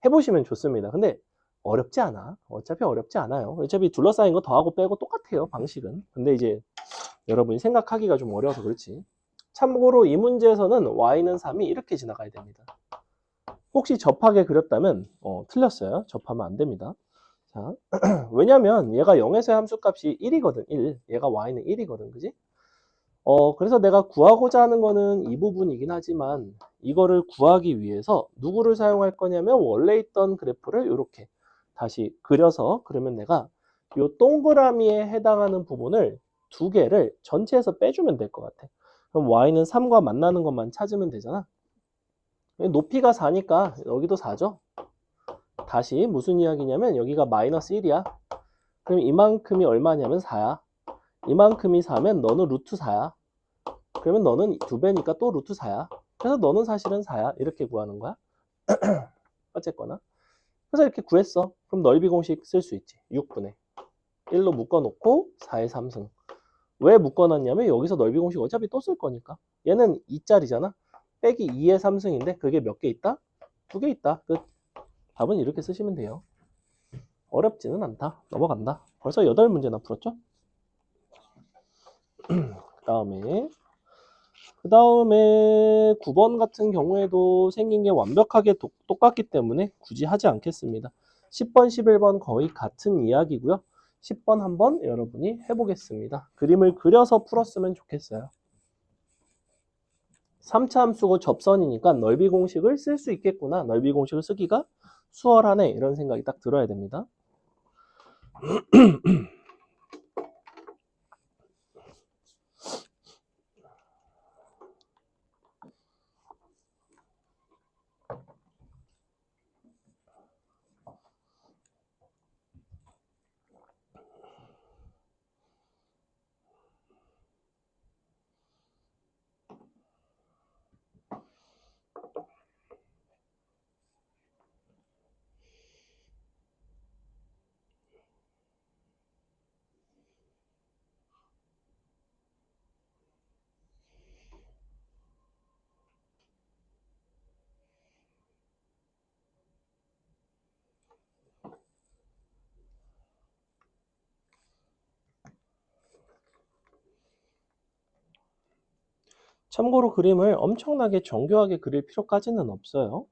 해보시면 좋습니다. 근데 어렵지 않아. 어차피 어렵지 않아요. 어차피 둘러싸인 거 더하고 빼고 똑같아요. 방식은. 근데 이제 여러분이 생각하기가 좀 어려워서 그렇지. 참고로 이 문제에서는 y는 3이 이렇게 지나가야 됩니다. 혹시 접하게 그렸다면 틀렸어요. 접하면 안 됩니다. 자, 왜냐면 얘가 0에서의 함수값이 1이거든. 1. 얘가 y는 1이거든. 그지? 그래서 내가 구하고자 하는 거는 이 부분이긴 하지만 이거를 구하기 위해서 누구를 사용할 거냐면 원래 있던 그래프를 이렇게 다시 그려서 그러면 내가 이 동그라미에 해당하는 부분을 두 개를 전체에서 빼주면 될 것 같아. 그럼 y는 3과 만나는 것만 찾으면 되잖아. 높이가 4니까 여기도 4죠. 다시 무슨 이야기냐면 여기가 마이너스 1이야. 그럼 이만큼이 얼마냐면 4야. 이만큼이 4면 너는 루트 4야. 그러면 너는 2배니까 또 루트 4야. 그래서 너는 사실은 4야. 이렇게 구하는 거야. 어쨌거나. 그래서 이렇게 구했어. 그럼 넓이 공식 쓸 수 있지. 6분의 1로 묶어놓고 4의 3승. 왜 묶어놨냐면 여기서 넓이 공식 어차피 또 쓸 거니까. 얘는 2짜리잖아. 빼기 2의 3승인데 그게 몇 개 있다? 2개 있다. 끝. 답은 이렇게 쓰시면 돼요. 어렵지는 않다. 넘어간다. 벌써 8문제나 풀었죠? 그 다음에 9번 같은 경우에도 생긴 게 완벽하게 똑같기 때문에 굳이 하지 않겠습니다. 10번, 11번 거의 같은 이야기고요. 10번 한번 여러분이 해보겠습니다. 그림을 그려서 풀었으면 좋겠어요. 3차 함수고 접선이니까 넓이 공식을 쓸 수 있겠구나. 넓이 공식을 쓰기가 수월하네. 이런 생각이 딱 들어야 됩니다. 참고로 그림을 엄청나게 정교하게 그릴 필요까지는 없어요.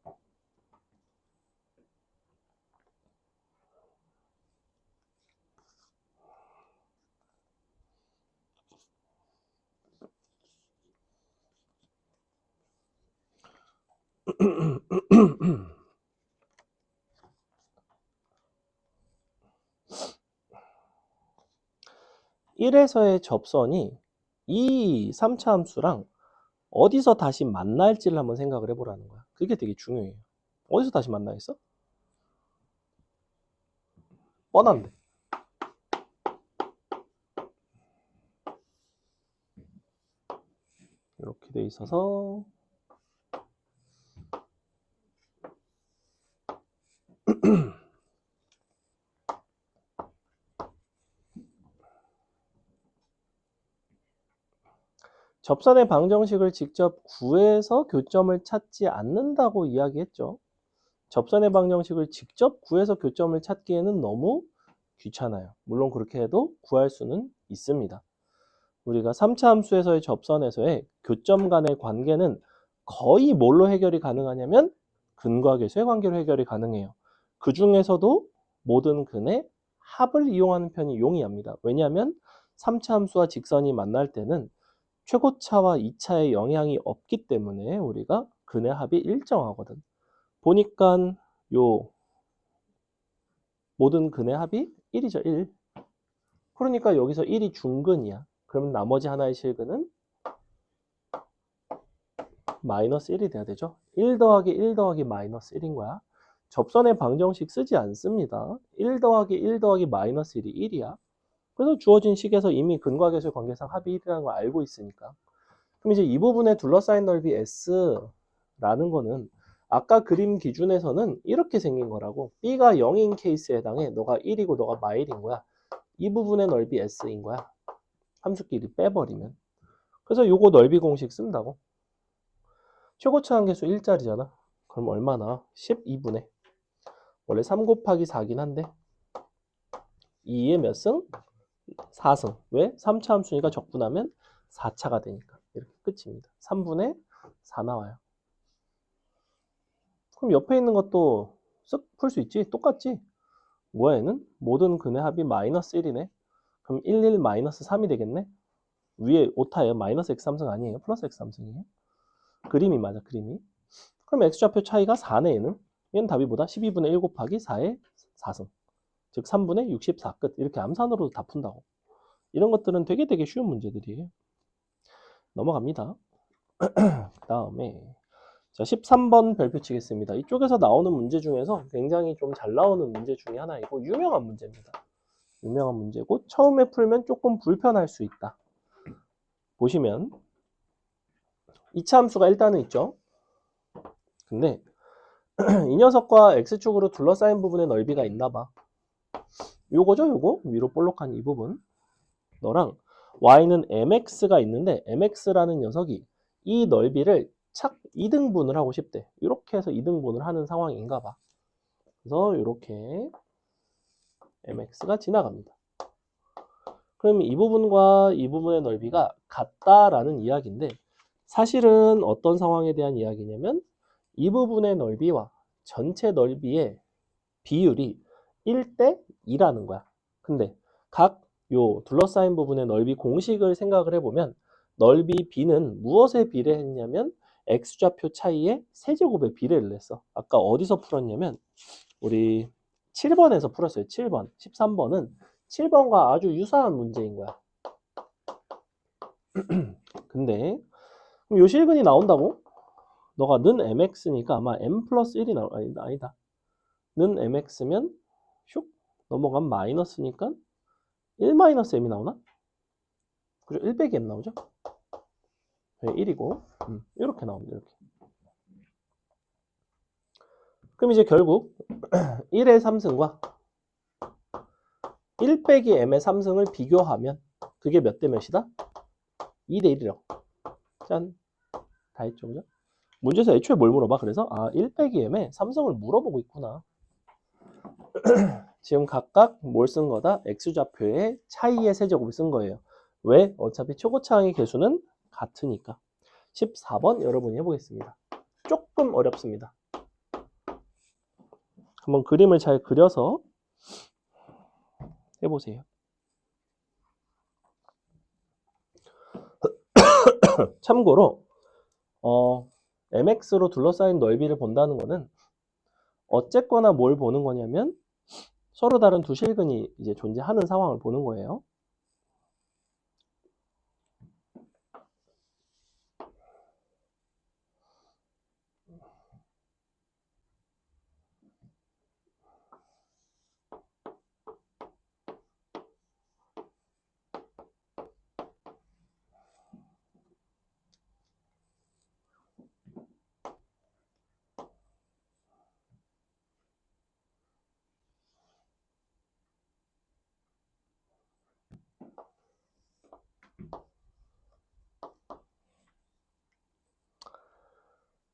(1에서의) 접선이 이 3차 함수랑 어디서 다시 만날지를 한번 생각을 해보라는 거야. 그게 되게 중요해요. 어디서 다시 만나겠어? 뻔한데. 이렇게 돼 있어서 접선의 방정식을 직접 구해서 교점을 찾지 않는다고 이야기했죠. 접선의 방정식을 직접 구해서 교점을 찾기에는 너무 귀찮아요. 물론 그렇게 해도 구할 수는 있습니다. 우리가 3차 함수에서의 접선에서의 교점 간의 관계는 거의 뭘로 해결이 가능하냐면 근과 계수의 관계로 해결이 가능해요. 그 중에서도 모든 근의 합을 이용하는 편이 용이합니다. 왜냐하면 3차 함수와 직선이 만날 때는 최고차와 2차의 영향이 없기 때문에 우리가 근의 합이 일정하거든. 보니까 요 모든 근의 합이 1이죠. 1. 그러니까 여기서 1이 중근이야. 그럼 나머지 하나의 실근은 마이너스 1이 돼야 되죠. 1 더하기 1 더하기 마이너스 1인 거야. 접선의 방정식 쓰지 않습니다. 1 더하기 1 더하기 마이너스 1이 1이야. 그래서 주어진 식에서 이미 근과 계수의 관계상 합이 1이라는 걸 알고 있으니까. 그럼 이제 이 부분에 둘러싸인 넓이 S라는 거는 아까 그림 기준에서는 이렇게 생긴 거라고. B가 0인 케이스에 해당해. 너가 1이고 너가 마일인 거야. 이 부분의 넓이 S인 거야. 함수끼리 빼버리면. 그래서 요거 넓이 공식 쓴다고. 최고차 한계수 1짜리잖아. 그럼 얼마나? 12분의. 원래 3 곱하기 4긴 한데 2의 몇 승? 4승. 왜? 3차 함수니까 적분하면 4차가 되니까. 이렇게 끝입니다. 3분의 4 나와요. 그럼 옆에 있는 것도 쓱 풀 수 있지? 똑같지? 뭐야 얘는? 모든 근의 합이 마이너스 1이네. 그럼 1, 1 마이너스 3이 되겠네? 위에 오타예요. 마이너스 x3승 아니에요. 플러스 x3승이에요. 그림이 맞아, 그림이. 그럼 x좌표 차이가 4네, 얘는. 얘는 답이 뭐다? 12분의 1 곱하기 4의 4승. 즉 3분의 64 끝. 이렇게 암산으로도 다 푼다고. 이런 것들은 되게 쉬운 문제들이에요. 넘어갑니다. 그 다음에 자 13번 별표 치겠습니다. 이쪽에서 나오는 문제 중에서 굉장히 좀 잘 나오는 문제 중에 하나이고 유명한 문제입니다. 유명한 문제고 처음에 풀면 조금 불편할 수 있다. 보시면 2차 함수가 일단은 있죠. 근데 이 녀석과 x축으로 둘러싸인 부분의 넓이가 있나 봐. 요거죠, 요거. 위로 볼록한 이 부분. 너랑 y는 mx가 있는데 mx라는 녀석이 이 넓이를 착 2등분을 하고 싶대. 이렇게 해서 2등분을 하는 상황인가 봐. 그래서 이렇게 mx가 지나갑니다. 그럼 이 부분과 이 부분의 넓이가 같다라는 이야기인데 사실은 어떤 상황에 대한 이야기냐면 이 부분의 넓이와 전체 넓이의 비율이 1대 2라는 거야. 근데 각 요 둘러싸인 부분의 넓이 공식을 생각을 해보면 넓이 b는 무엇에 비례했냐면 x좌표 차이의 세제곱에 비례를 했어. 아까 어디서 풀었냐면 우리 7번에서 풀었어요. 7번. 13번은 7번과 아주 유사한 문제인 거야. 근데 그럼 요 실근이 나온다고? 너가 는 mx니까 아마 m 플러스 1이 아니다. 는 mx면 슉 넘어간 마이너스니까 1 마이너스 m이 나오나? 그죠? 1 빼기 m 나오죠? 네, 1이고 이렇게 나옵니다. 이렇게. 그럼 이제 결국 1의 3승과 1 빼기 m의 3승을 비교하면 그게 몇 대 몇이다? 2대 1이라고. 짠. 다 했죠, 그죠? 문제에서 애초에 뭘 물어봐? 그래서 1 빼기 m의 3승을 물어보고 있구나. 지금 각각 뭘 쓴 거다? x좌표의 차이의 세제곱을 쓴 거예요. 왜? 어차피 초고차항의 개수는 같으니까. 14번 여러분이 해보겠습니다. 조금 어렵습니다. 한번 그림을 잘 그려서 해보세요. 참고로 mx로 둘러싸인 넓이를 본다는 거는 어쨌거나 뭘 보는 거냐면 서로 다른 두 실근이 이제 존재하는 상황을 보는 거예요.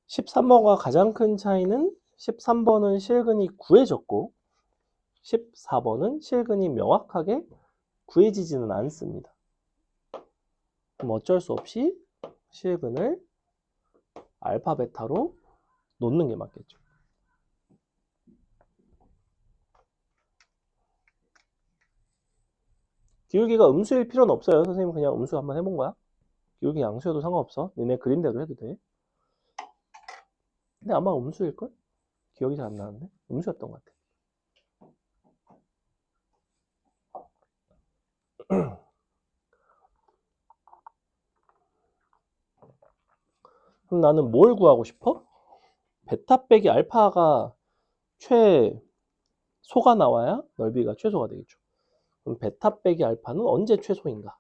(13번과) 가장 큰 차이는 13번은 실근이 구해졌고 14번은 실근이 명확하게 구해지지는 않습니다. 그럼 어쩔 수 없이 실근을 알파, 베타로 놓는 게 맞겠죠. 기울기가 음수일 필요는 없어요. 선생님 그냥 음수 한번 해본 거야. 기울기 양수여도 상관없어. 니네 그림대로 해도 돼. 근데 아마 음수일걸? 기억이 잘 안 나는데? 음수였던 것 같아. 그럼 나는 뭘 구하고 싶어? 베타 빼기 알파가 최소가 나와야 넓이가 최소가 되겠죠. 그럼 베타 빼기 알파는 언제 최소인가?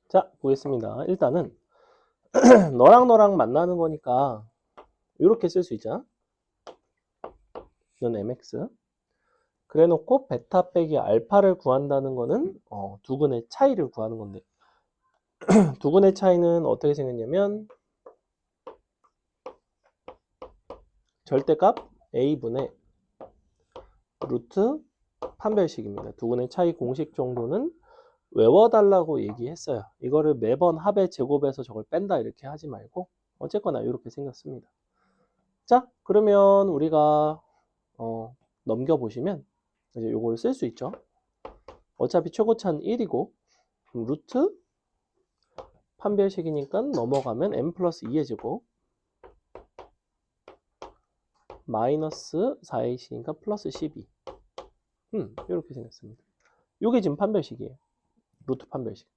자, 보겠습니다. 일단은 너랑 만나는 거니까 이렇게 쓸 수 있잖아. 이건 mx. 그래 놓고 베타 빼기 알파를 구한다는 거는 두근의 차이를 구하는 건데 두근의 차이는 어떻게 생겼냐면 절대값 a분의 루트 판별식입니다. 두근의 차이 공식 정도는 외워달라고 얘기했어요. 이거를 매번 합의 제곱에서 저걸 뺀다 이렇게 하지 말고 어쨌거나 이렇게 생겼습니다. 자, 그러면 우리가 넘겨보시면 이제 요거를 쓸 수 있죠. 어차피 최고차는 1이고 루트 판별식이니까 넘어가면 m 플러스 2의 제곱 마이너스 4ac니까 플러스 12 이렇게 생겼습니다. 요게 지금 판별식이에요. 루트 판별식.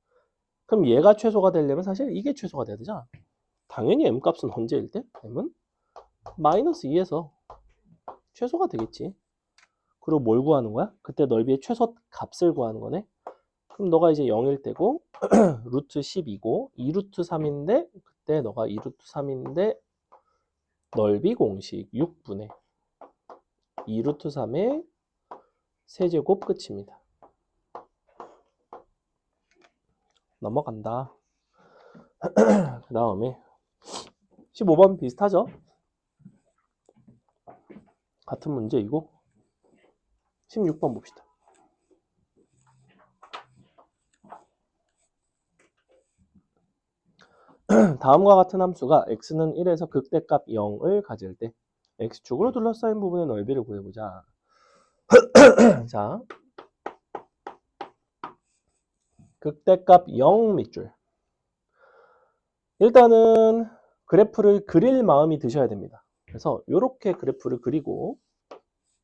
그럼 얘가 최소가 되려면 사실 이게 최소가 돼야 되잖아. 당연히 m 값은 언제일 때? m은 마이너스 2에서 최소가 되겠지. 그리고 뭘 구하는 거야? 그때 넓이의 최소 값을 구하는 거네. 그럼 너가 이제 0일 때고 루트 10이고 2루트 3인데 그때 너가 2루트 3인데 넓이 공식 6분의 2루트 3의 세제곱 끝입니다. 넘어간다. 그 다음에 15번 비슷하죠? 같은 문제이고 16번 봅시다. 다음과 같은 함수가 x는 1에서 극대값 0을 가질 때 x축으로 둘러싸인 부분의 넓이를 구해보자. 자, 극대값 0 밑줄. 일단은 그래프를 그릴 마음이 드셔야 됩니다. 그래서 이렇게 그래프를 그리고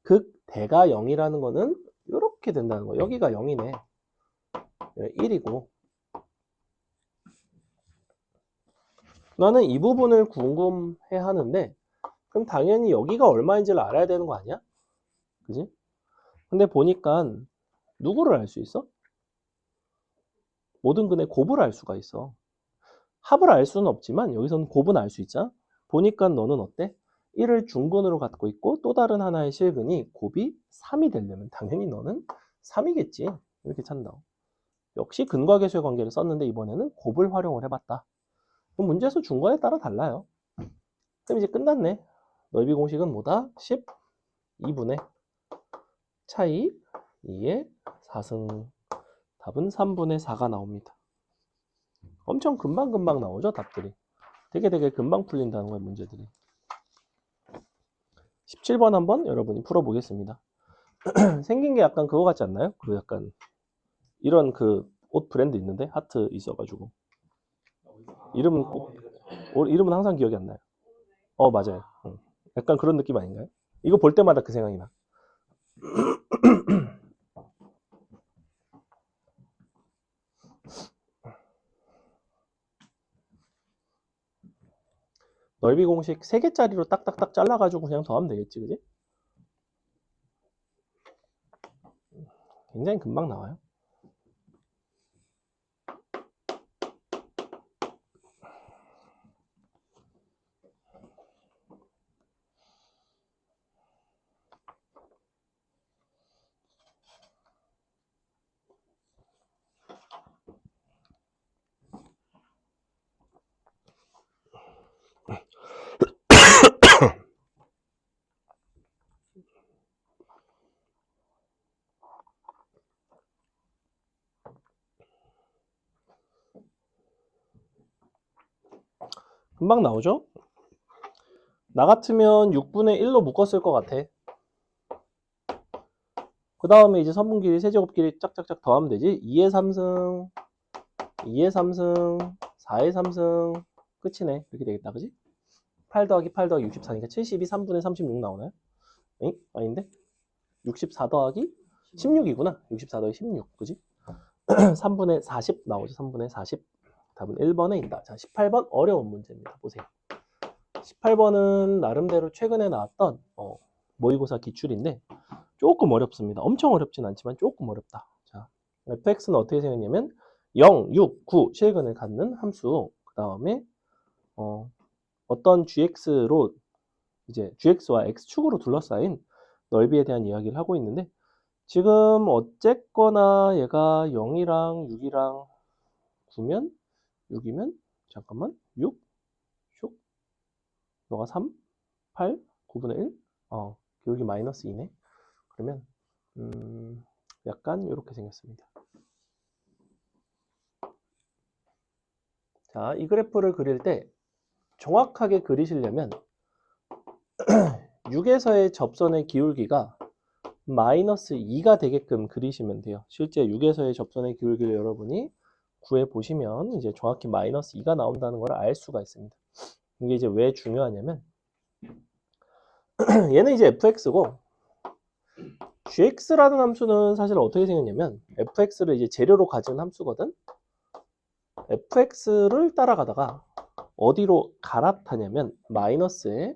극대가 0이라는 거는 이렇게 된다는 거. 여기가 0이네. 1이고 나는 이 부분을 궁금해 하는데 그럼 당연히 여기가 얼마인지를 알아야 되는 거 아니야? 그지? 근데 보니까 누구를 알 수 있어? 모든 근의 곱을 알 수가 있어. 합을 알 수는 없지만 여기서는 곱은 알 수 있잖아. 보니까 너는 어때? 1을 중근으로 갖고 있고 또 다른 하나의 실근이 곱이 3이 되려면 당연히 너는 3이겠지. 이렇게 찾는다고. 역시 근과 계수의 관계를 썼는데 이번에는 곱을 활용을 해봤다. 그럼 문제에서 준 거에 따라 달라요. 그럼 이제 끝났네. 넓이 공식은 뭐다? 12분의 차이 2의 4승. 답은 3분의 4가 나옵니다. 엄청 금방금방 나오죠, 답들이. 되게 금방 풀린다는 거예요, 문제들이. 17번 한번 여러분이 풀어보겠습니다. 생긴 게 약간 그거 같지 않나요? 그 약간 이런 그 옷 브랜드 있는데 하트 있어가지고 이름은 이름은 항상 기억이 안 나요. 맞아요. 약간 그런 느낌 아닌가요? 이거 볼 때마다 그 생각이 나. 넓이 공식 3개짜리로 딱딱딱 잘라가지고 그냥 더하면 되겠지, 그지? 굉장히 금방 나와요. 금방 나오죠? 나 같으면 6분의 1로 묶었을 것 같아. 그 다음에 이제 선분 길이, 세제곱 길이 짝짝짝 더하면 되지. 2의 3승, 2의 3승, 4의 3승, 끝이네. 이렇게 되겠다, 그지? 8 더하기 8 더하기 64니까 72, 3분의 36 나오나요? 응? 아닌데? 64 더하기 16이구나. 64 더하기 16, 그지? 3분의 40 나오죠. 3분의 40. 답은 1번에 있다. 자, 18번 어려운 문제입니다. 보세요. 18번은 나름대로 최근에 나왔던 모의고사 기출인데 조금 어렵습니다. 엄청 어렵진 않지만 조금 어렵다. 자, fx는 어떻게 생겼냐면 0, 6, 9 실근을 갖는 함수. 그 다음에 어떤 gx로 이제 gx와 x축으로 둘러싸인 넓이에 대한 이야기를 하고 있는데 지금 어쨌거나 얘가 0이랑 6이랑 9면 6이면 잠깐만 6 슉 너가 3 8 9분의 1 여기 마이너스 2네. 그러면 약간 이렇게 생겼습니다. 자, 이 그래프를 그릴 때 정확하게 그리시려면 6에서의 접선의 기울기가 마이너스 2가 되게끔 그리시면 돼요. 실제 6에서의 접선의 기울기를 여러분이 구해 보시면 이제 정확히 마이너스 2가 나온다는 걸 알 수가 있습니다. 이게 이제 왜 중요하냐면 얘는 이제 fx고 gx라는 함수는 사실 어떻게 생겼냐면 fx를 이제 재료로 가진 함수거든. fx를 따라가다가 어디로 갈아타냐면 마이너스에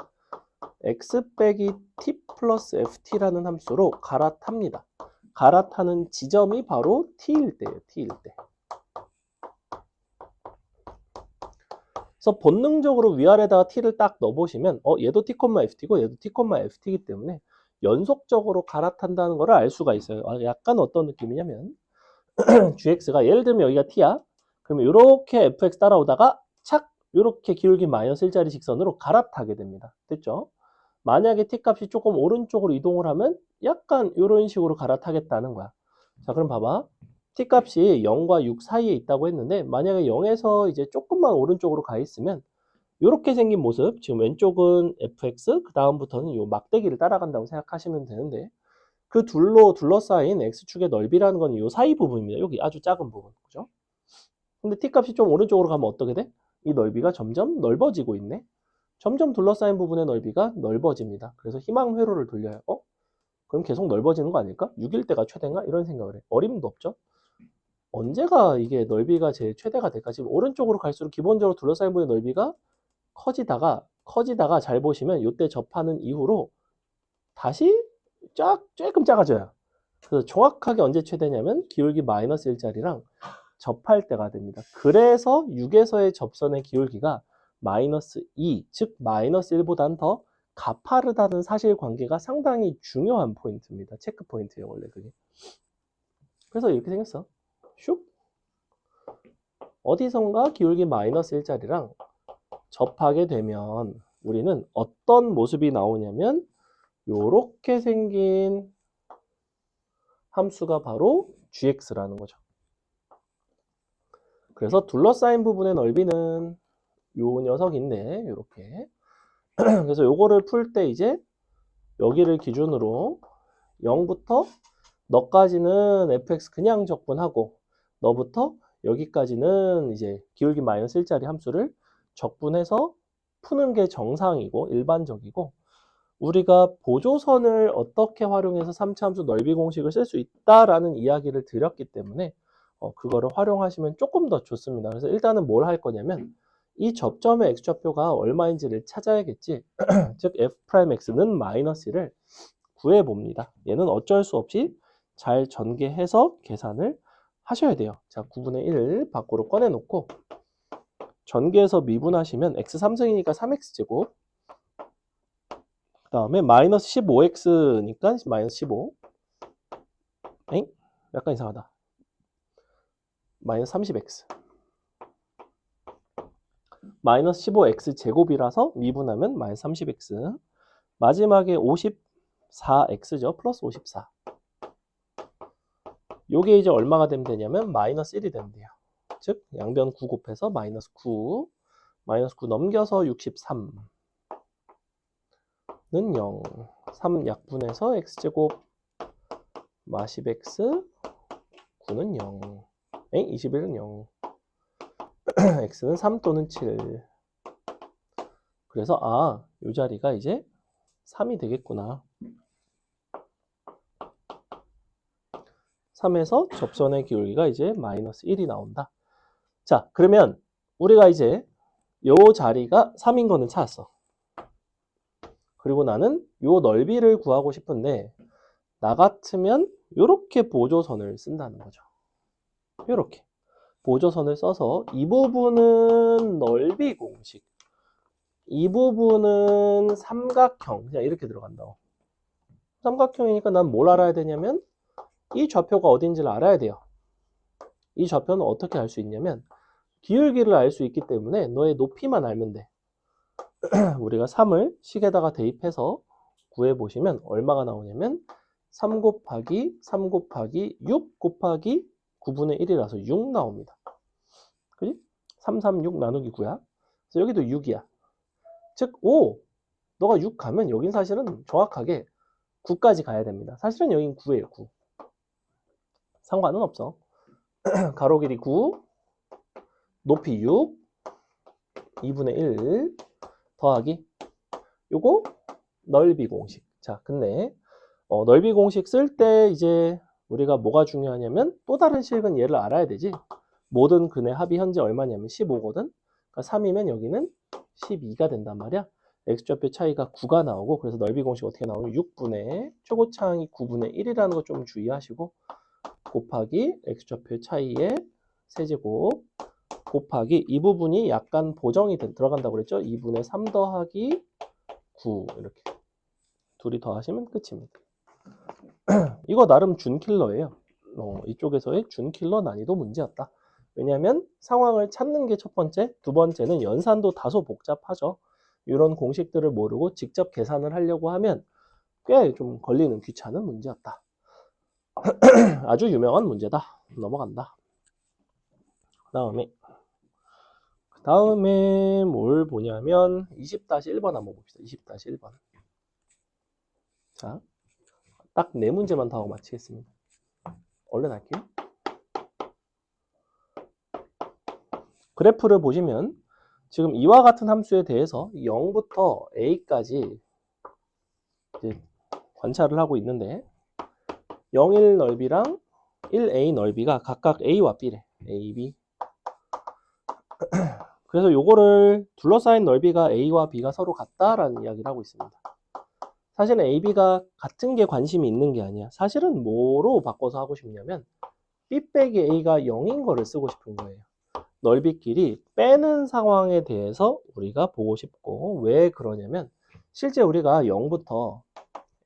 x 빼기 t 플러스 ft라는 함수로 갈아탑니다. 갈아타는 지점이 바로 t일 때예요. t일 때. 그래서 본능적으로 위아래다가 t를 딱 넣어보시면 얘도 t, ft고 얘도 t, ft이기 때문에 연속적으로 갈아탄다는 걸 알 수가 있어요. 약간 어떤 느낌이냐면 gx가 예를 들면 여기가 t야. 그러면 이렇게 fx 따라오다가 착 이렇게 기울기 마이너스 1짜리 직선으로 갈아타게 됩니다. 됐죠? 만약에 t 값이 조금 오른쪽으로 이동을 하면 약간 이런 식으로 갈아타겠다는 거야. 자, 그럼 봐봐. t 값이 0과 6 사이에 있다고 했는데 만약에 0에서 이제 조금만 오른쪽으로 가 있으면 이렇게 생긴 모습, 지금 왼쪽은 fx, 그 다음부터는 이 막대기를 따라간다고 생각하시면 되는데 그 둘로 둘러싸인 x축의 넓이라는 건 이 사이 부분입니다. 여기 아주 작은 부분, 그죠? 근데 t 값이 좀 오른쪽으로 가면 어떻게 돼? 이 넓이가 점점 넓어지고 있네. 점점 둘러싸인 부분의 넓이가 넓어집니다. 그래서 희망 회로를 돌려요. 그럼 계속 넓어지는 거 아닐까? 6일 때가 최대인가? 이런 생각을 해. 어림도 없죠? 언제가 이게 넓이가 제일 최대가 될까? 지금 오른쪽으로 갈수록 기본적으로 둘러싸인 부분의 넓이가 커지다가 커지다가 잘 보시면 이때 접하는 이후로 다시 조금 작아져요. 그래서 정확하게 언제 최대냐면 기울기 마이너스 1짜리랑 접할 때가 됩니다. 그래서 6에서의 접선의 기울기가 마이너스 2, 즉 마이너스 1보다는 더 가파르다는 사실관계가 상당히 중요한 포인트입니다. 체크 포인트예요, 원래 그게. 그래서 이렇게 생겼어. 슉. 어디선가 기울기 마이너스 1짜리랑 접하게 되면 우리는 어떤 모습이 나오냐면 요렇게 생긴 함수가 바로 gx라는 거죠. 그래서 둘러싸인 부분의 넓이는 요 녀석인데 요렇게 그래서 요거를 풀 때 이제 여기를 기준으로 0부터 너까지는 fx 그냥 적분하고 너부터 여기까지는 이제 기울기 마이너스 1짜리 함수를 적분해서 푸는 게 정상이고 일반적이고 우리가 보조선을 어떻게 활용해서 3차 함수 넓이 공식을 쓸 수 있다라는 이야기를 드렸기 때문에 그거를 활용하시면 조금 더 좋습니다. 그래서 일단은 뭘 할 거냐면 이 접점의 x좌표가 얼마인지를 찾아야겠지. 즉 f'x는 마이너스 1을 구해봅니다. 얘는 어쩔 수 없이 잘 전개해서 계산을 하셔야 돼요. 자, 9분의 1 밖으로 꺼내놓고 전개해서 미분하시면 x 3승이니까 3x제곱 그 다음에 마이너스 15x니까 마이너스 15 엥? 약간 이상하다. 마이너스 30x 마이너스 15x 제곱이라서 미분하면 마이너스 30x 마지막에 54x죠. 플러스 54 요게 이제 얼마가 되면 되냐면 마이너스 1이 되면 돼요. 즉 양변 9 곱해서 마이너스 9 마이너스 9 넘겨서 63는 0 3 약분해서 x제곱 마 10x 9는 0 21은 0 x는 3 또는 7 그래서 이 자리가 이제 3이 되겠구나. 3에서 접선의 기울기가 이제 마이너스 1이 나온다. 자, 그러면 우리가 이제 요 자리가 3인 거는 찾았어. 그리고 나는 요 넓이를 구하고 싶은데 나 같으면 요렇게 보조선을 쓴다는 거죠. 요렇게 보조선을 써서 이 부분은 넓이 공식 이 부분은 삼각형 그냥 이렇게 들어간다고. 삼각형이니까 난 뭘 알아야 되냐면 이 좌표가 어딘지를 알아야 돼요. 이 좌표는 어떻게 알 수 있냐면 기울기를 알 수 있기 때문에 너의 높이만 알면 돼. 우리가 3을 식에다가 대입해서 구해보시면 얼마가 나오냐면 3 곱하기 3 곱하기 6 곱하기 9분의 1이라서 6 나옵니다. 그지? 3, 3, 6 나누기 9야. 그래서 여기도 6이야. 즉, 너가 6 가면 여긴 사실은 정확하게 9까지 가야 됩니다. 사실은 여긴 9예요, 9. 상관은 없어. 가로 길이 9, 높이 6, 2분의 1 더하기 요거 넓이 공식. 자, 근데 넓이 공식 쓸 때 이제 우리가 뭐가 중요하냐면 또 다른 식은 얘를 알아야 되지. 모든 근의 합이 현재 얼마냐면 15거든. 그러니까 3이면 여기는 12가 된단 말이야. x좌표 차이가 9가 나오고 그래서 넓이 공식 어떻게 나오면 6분의 최고차항이 9분의 1이라는 거 좀 주의하시고 곱하기 x좌표 차이의 세제곱 곱하기 이 부분이 약간 보정이 들어간다고 그랬죠. 2분의 3 더하기 9 이렇게 둘이 더하시면 끝입니다. 이거 나름 준킬러예요. 이쪽에서의 준킬러 난이도 문제였다. 왜냐하면 상황을 찾는 게 첫 번째, 두 번째는 연산도 다소 복잡하죠. 이런 공식들을 모르고 직접 계산을 하려고 하면 꽤 좀 걸리는 귀찮은 문제였다. 아주 유명한 문제다. 넘어간다. 그 다음에 뭘 보냐면 20-1번 한번 봅시다. 20-1번. 자, 딱 4문제만 더 하고 마치겠습니다. 얼른 할게요. 그래프를 보시면 지금 이와 같은 함수에 대해서 0부터 a까지 이제 관찰을 하고 있는데 0, 1 넓이랑 1a 넓이가 각각 a와 b래. a, b. 그래서 요거를 둘러싸인 넓이가 A와 B가 서로 같다라는 이야기를 하고 있습니다. 사실은 A, B가 같은 게 관심이 있는 게 아니야. 사실은 뭐로 바꿔서 하고 싶냐면 B 빼기 A가 0인 거를 쓰고 싶은 거예요. 넓이끼리 빼는 상황에 대해서 우리가 보고 싶고, 왜 그러냐면 실제 우리가 0부터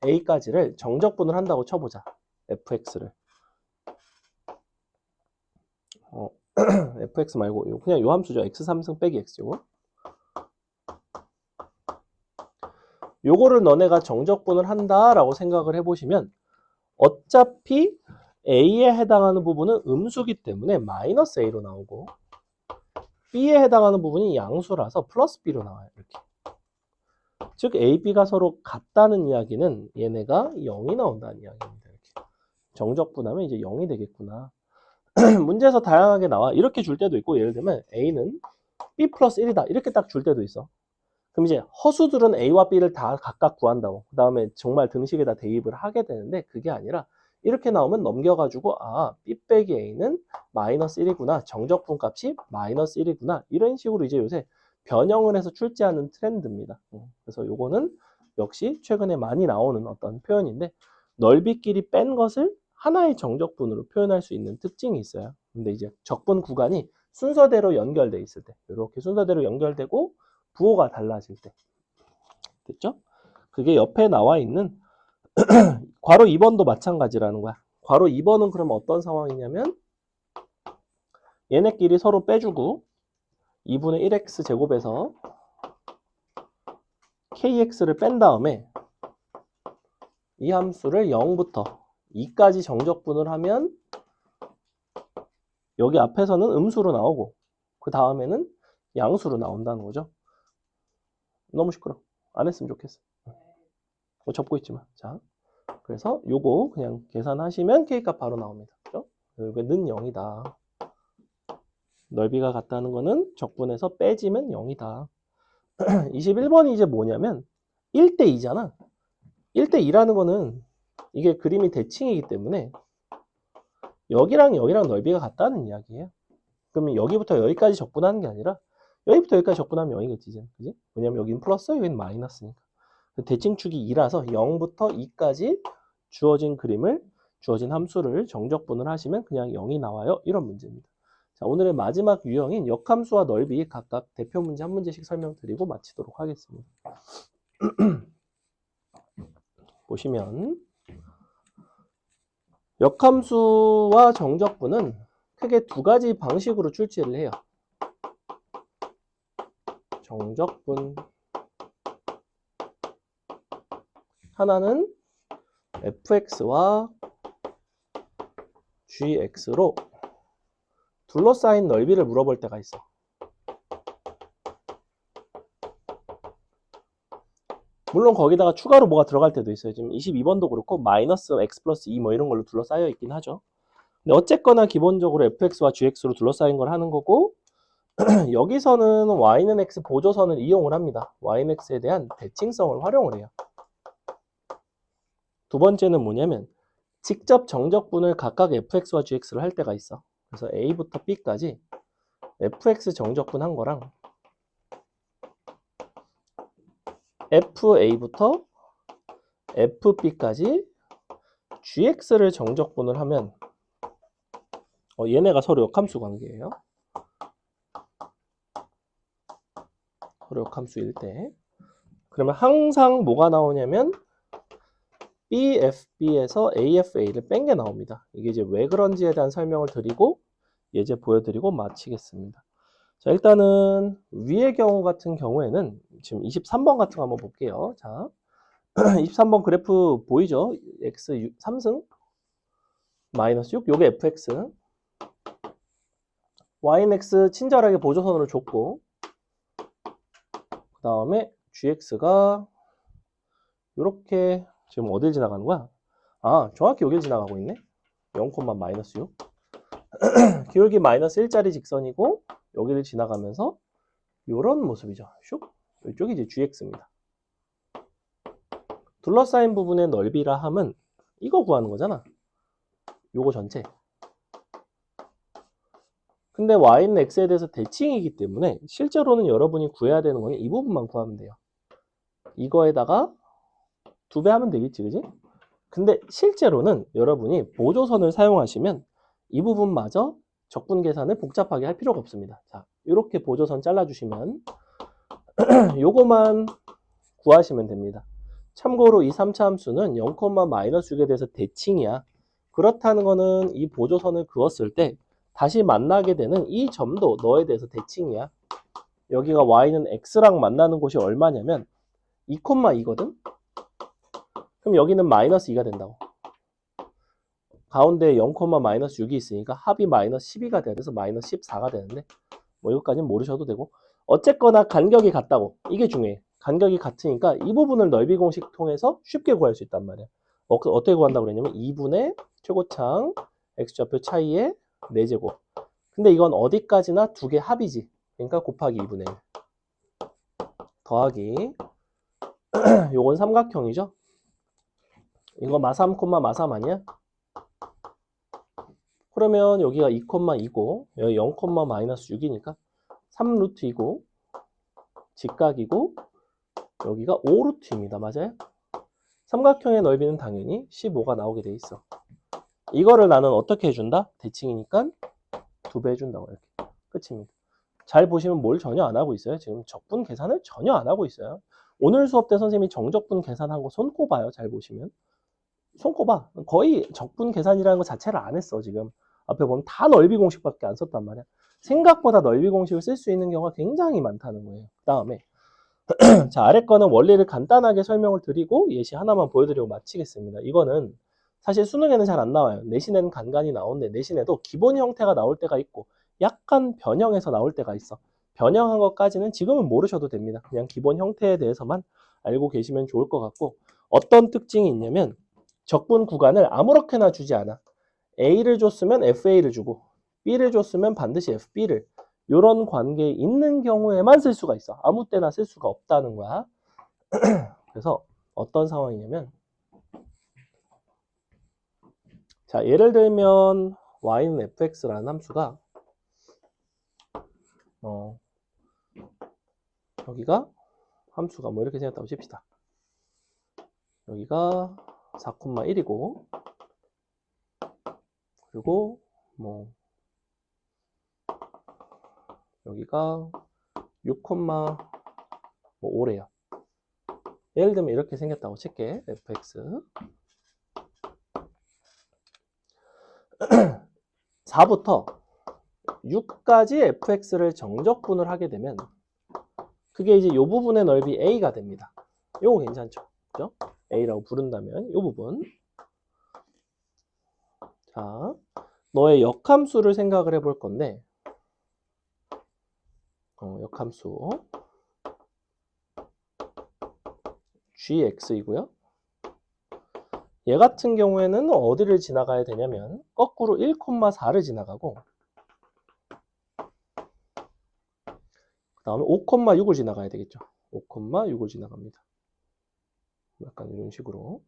A까지를 정적분을 한다고 쳐보자. fx를. fx 말고 그냥 요 함수죠. x3승 빼기 x제곱. 요거를 너네가 정적분을 한다라고 생각을 해보시면 어차피 A에 해당하는 부분은 음수기 때문에 마이너스 A로 나오고 B에 해당하는 부분이 양수라서 플러스 B로 나와요. 이렇게. 즉 A, B가 서로 같다는 이야기는 얘네가 0이 나온다는 이야기입니다. 이렇게. 정적분하면 이제 0이 되겠구나. 문제에서 다양하게 나와. 이렇게 줄 때도 있고, 예를 들면 A는 B 플러스 1이다. 이렇게 딱 줄 때도 있어. 그럼 이제 허수들은 A와 B를 다 각각 구한다고. 그 다음에 정말 등식에다 대입을 하게 되는데, 그게 아니라 이렇게 나오면 넘겨가지고 B 빼기 A는 마이너스 1이구나. 정적분 값이 마이너스 1이구나. 이런 식으로 이제 요새 변형을 해서 출제하는 트렌드입니다. 그래서 요거는 역시 최근에 많이 나오는 어떤 표현인데, 넓이끼리 뺀 것을 하나의 정적분으로 표현할 수 있는 특징이 있어요. 근데 이제 적분 구간이 순서대로 연결돼 있을 때, 이렇게 순서대로 연결되고 부호가 달라질 때, 됐죠? 그게 옆에 나와 있는 괄호 2번도 마찬가지라는 거야. 괄호 2번은 그럼 어떤 상황이냐면 얘네끼리 서로 빼주고 2분의 1x 제곱에서 kx를 뺀 다음에 이 함수를 0부터 2까지 정적분을 하면 여기 앞에서는 음수로 나오고 그 다음에는 양수로 나온다는 거죠. 너무 시끄러. 안 했으면 좋겠어. 접고 있지만. 자, 그래서 요거 그냥 계산하시면 k값 바로 나옵니다. 그죠? 여기 는 0이다. 넓이가 같다는 거는 적분해서 빼지면 0이다. 21번이 이제 뭐냐면 1대 2잖아. 1대 2라는 거는 이게 그림이 대칭이기 때문에 여기랑 여기랑 넓이가 같다는 이야기예요. 그러면 여기부터 여기까지 적분하는 게 아니라 여기부터 여기까지 적분하면 0이겠지, 이제. 그지? 왜냐면 여기는 플러스, 여기는 마이너스니까. 대칭축이 2라서 0부터 2까지 주어진 그림을, 주어진 함수를 정적분을 하시면 그냥 0이 나와요. 이런 문제입니다. 자, 오늘의 마지막 유형인 역함수와 넓이 각각 대표 문제 한 문제씩 설명드리고 마치도록 하겠습니다. 보시면 역함수와 정적분은 크게 두 가지 방식으로 출제를 해요. 정적분 하나는 fx와 gx로 둘러싸인 넓이를 물어볼 때가 있어. 물론 거기다가 추가로 뭐가 들어갈 때도 있어요. 지금 22번도 그렇고 마이너스 x 플러스 2 뭐 이런 걸로 둘러싸여 있긴 하죠. 근데 어쨌거나 기본적으로 fx와 gx로 둘러싸인 걸 하는 거고 여기서는 y는 x 보조선을 이용을 합니다. y는 x에 대한 대칭성을 활용을 해요. 두 번째는 뭐냐면 직접 정적분을 각각 fx와 gx를 할 때가 있어. 그래서 a부터 b까지 fx 정적분 한 거랑 fa부터 fb까지 gx를 정적분을 하면 얘네가 서로 역함수 관계예요. 서로 역함수일 때 그러면 항상 뭐가 나오냐면 BFB에서 AFA를 뺀 게 나옵니다. 이게 이제 왜 그런지에 대한 설명을 드리고 예제 보여드리고 마치겠습니다. 자, 일단은 위의 경우 같은 경우에는 지금 23번 같은 거 한번 볼게요. 자, 23번 그래프 보이죠? x 3승 마이너스 6, 요게 fx y는 x 친절하게 보조선으로 줬고 그 다음에 gx가 이렇게 지금 어딜 지나가는 거야? 정확히 여길 지나가고 있네. 0, 마이너스 6 기울기 마이너스 1짜리 직선이고 여기를 지나가면서 이런 모습이죠. 슉. 이쪽이 이제 gx입니다. 둘러싸인 부분의 넓이라 함은 이거 구하는 거잖아. 요거 전체. 근데 y는 x에 대해서 대칭이기 때문에 실제로는 여러분이 구해야 되는 거는 이 부분만 구하면 돼요. 이거에다가 2배 하면 되겠지, 그지? 근데 실제로는 여러분이 보조선을 사용하시면 이 부분마저 적분 계산을 복잡하게 할 필요가 없습니다. 자, 이렇게 보조선 잘라주시면 요거만 구하시면 됩니다. 참고로 이 3차 함수는 0, 마이너스 6에 대해서 대칭이야. 그렇다는 거는 이 보조선을 그었을 때 다시 만나게 되는 이 점도 너에 대해서 대칭이야. 여기가 y는 x랑 만나는 곳이 얼마냐면 2,2거든? 그럼 여기는 마이너스 2가 된다고. 가운데 0, 마이너스 6이 있으니까 합이 마이너스 12가 돼야 돼서 마이너스 14가 되는데 뭐 이것까지는 모르셔도 되고 어쨌거나 간격이 같다고. 이게 중요해. 간격이 같으니까 이 부분을 넓이 공식 통해서 쉽게 구할 수 있단 말이야. 어떻게 구한다고 그랬냐면 2분의 최고창 x좌표 차이의 4제곱. 근데 이건 어디까지나 두 개 합이지. 그러니까 곱하기 2분의 1 더하기 요건 삼각형이죠. 이거 마3, 마3 아니야? 그러면 여기가 2,2고 여기 0, 마이너스 6이니까 3루트이고 직각이고 여기가 5루트입니다. 맞아요? 삼각형의 넓이는 당연히 15가 나오게 돼 있어. 이거를 나는 어떻게 해준다? 대칭이니까 2배 해준다고 이렇게. 끝입니다. 잘 보시면 뭘 전혀 안 하고 있어요. 지금 적분 계산을 전혀 안 하고 있어요. 오늘 수업 때 선생님이 정적분 계산한 거 손꼽아요. 잘 보시면. 손꼽아. 거의 적분 계산이라는 거 자체를 안 했어. 지금. 앞에 보면 다 넓이 공식밖에 안 썼단 말이야. 생각보다 넓이 공식을 쓸 수 있는 경우가 굉장히 많다는 거예요. 그 다음에 자, 아래 거는 원리를 간단하게 설명을 드리고 예시 하나만 보여드리고 마치겠습니다. 이거는 사실 수능에는 잘 안 나와요. 내신에는 간간히 나오는데 내신에도 기본 형태가 나올 때가 있고 약간 변형해서 나올 때가 있어. 변형한 것까지는 지금은 모르셔도 됩니다. 그냥 기본 형태에 대해서만 알고 계시면 좋을 것 같고 어떤 특징이 있냐면 적분 구간을 아무렇게나 주지 않아. A를 줬으면 FA를 주고 B를 줬으면 반드시 FB를 이런 관계에 있는 경우에만 쓸 수가 있어. 아무 때나 쓸 수가 없다는 거야. 그래서 어떤 상황이냐면 자, 예를 들면 y는 fx라는 함수가 여기가 함수가 뭐 이렇게 생겼다고 칩시다. 여기가 4,1이고 그리고 뭐 여기가 6,5래요. 예를 들면 이렇게 생겼다고 칠게. fx 4부터 6까지 fx를 정적분을 하게 되면 그게 이제 이 부분의 넓이 a가 됩니다. 요거 괜찮죠? 그죠? a라고 부른다면 이 부분. 자, 너의 역함수를 생각을 해볼 건데 역함수 gx이고요. 얘 같은 경우에는 어디를 지나가야 되냐면 거꾸로 1,4를 지나가고 그 다음에 5,6을 지나가야 되겠죠. 5,6을 지나갑니다. 약간 이런 식으로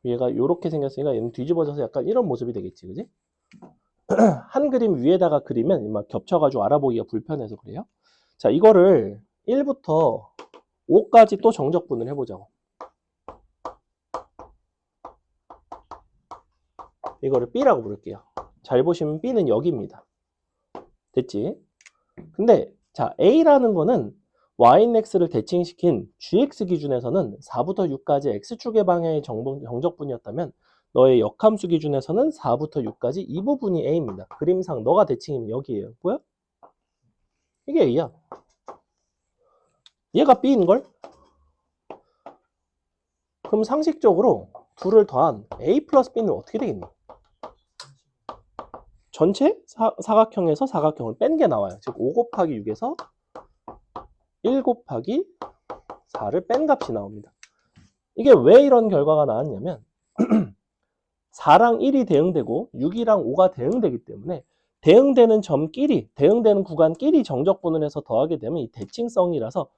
얘가 이렇게 생겼으니까 얘는 뒤집어져서 약간 이런 모습이 되겠지, 그지? 한 그림 위에다가 그리면 막 겹쳐가지고 알아보기가 불편해서 그래요. 자, 이거를 1부터 5까지 또 정적분을 해보자고. 이거를 B라고 부를게요. 잘 보시면 B는 여기입니다. 됐지? 근데 자, A라는 거는 Y는 X를 대칭시킨 GX 기준에서는 4부터 6까지 X축의 방향의 정적분이었다면 너의 역함수 기준에서는 4부터 6까지 이 부분이 A입니다. 그림상 너가 대칭이면 여기에요. 보여? 이게 A야. 얘가 B인걸? 그럼 상식적으로 둘을 더한 A 플러스 B는 어떻게 되겠니? 전체 사각형에서 사각형을 뺀 게 나와요. 즉 5 곱하기 6에서 1 곱하기 4를 뺀 값이 나옵니다. 이게 왜 이런 결과가 나왔냐면 4랑 1이 대응되고 6이랑 5가 대응되기 때문에 대응되는 점끼리, 대응되는 구간끼리 정적분을 해서 더하게 되면 이 대칭성이라서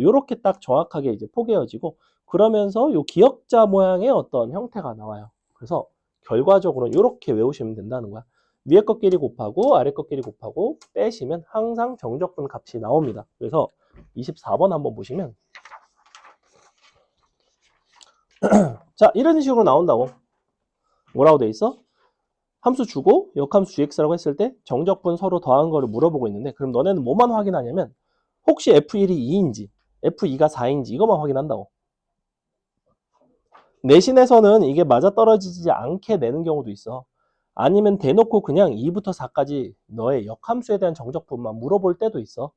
요렇게 딱 정확하게 이제 포개어지고 그러면서 요 기역자 모양의 어떤 형태가 나와요. 그래서 결과적으로는 이렇게 외우시면 된다는 거야. 위에 것끼리 곱하고 아래 것끼리 곱하고 빼시면 항상 정적분 값이 나옵니다. 그래서 24번 한번 보시면 자, 이런 식으로 나온다고. 뭐라고 돼 있어? 함수 주고 역함수 gx라고 했을 때 정적분 서로 더한 거를 물어보고 있는데, 그럼 너네는 뭐만 확인하냐면 혹시 f1이 2인지 f2가 4인지 이것만 확인한다고. 내신에서는 이게 맞아떨어지지 않게 내는 경우도 있어. 아니면 대놓고 그냥 2부터 4까지 너의 역함수에 대한 정적분만 물어볼 때도 있어.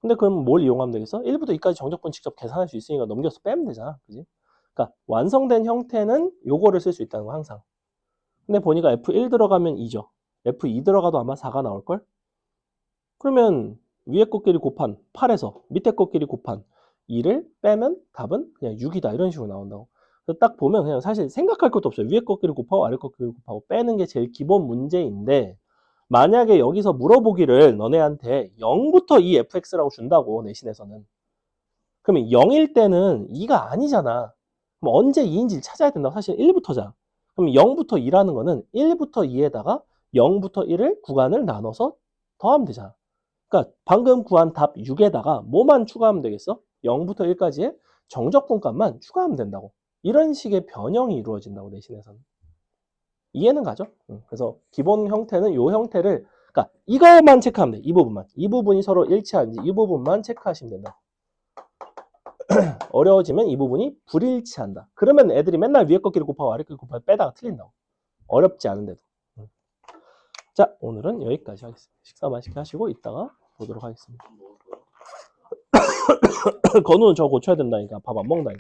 근데 그럼 뭘 이용하면 되겠어? 1부터 2까지 정적분 직접 계산할 수 있으니까 넘겨서 빼면 되잖아. 그지? 그러니까 완성된 형태는 요거를 쓸 수 있다는 거 항상. 근데 보니까 F1 들어가면 2죠. F2 들어가도 아마 4가 나올걸? 그러면 위에 것끼리 곱한 8에서 밑에 것끼리 곱한 2를 빼면 답은 그냥 6이다. 이런 식으로 나온다고. 그래서 딱 보면 그냥 사실 생각할 것도 없어요. 위에 것끼리 곱하고 아래 것끼리 곱하고 빼는 게 제일 기본 문제인데, 만약에 여기서 물어보기를 너네한테 0부터 2 fx라고 준다고 내신에서는, 그러면 0일 때는 2가 아니잖아. 그럼 언제 2인지를 찾아야 된다고. 사실 1부터잖아. 그럼 0부터 2라는 거는 1부터 2에다가 0부터 1을 구간을 나눠서 더하면 되잖아. 그러니까 방금 구한 답 6에다가 뭐만 추가하면 되겠어? 0부터 1까지의 정적분 값만 추가하면 된다고. 이런 식의 변형이 이루어진다고 내신에서는. 이해는 가죠? 그래서 기본 형태는 이 형태를, 그러니까 이거만 체크하면 돼. 이 부분만. 이 부분이 서로 일치하는지 이 부분만 체크하시면 된다. 어려워지면 이 부분이 불일치한다. 그러면 애들이 맨날 위에 것끼리 곱하고 아래 것끼리 곱하고 빼다가 틀린다고. 어렵지 않은데도. 자, 오늘은 여기까지 하겠습니다. 식사 맛있게 하시고 이따가 보도록 하겠습니다. 건우는 저 고쳐야 된다니까. 밥 안 먹는다니까.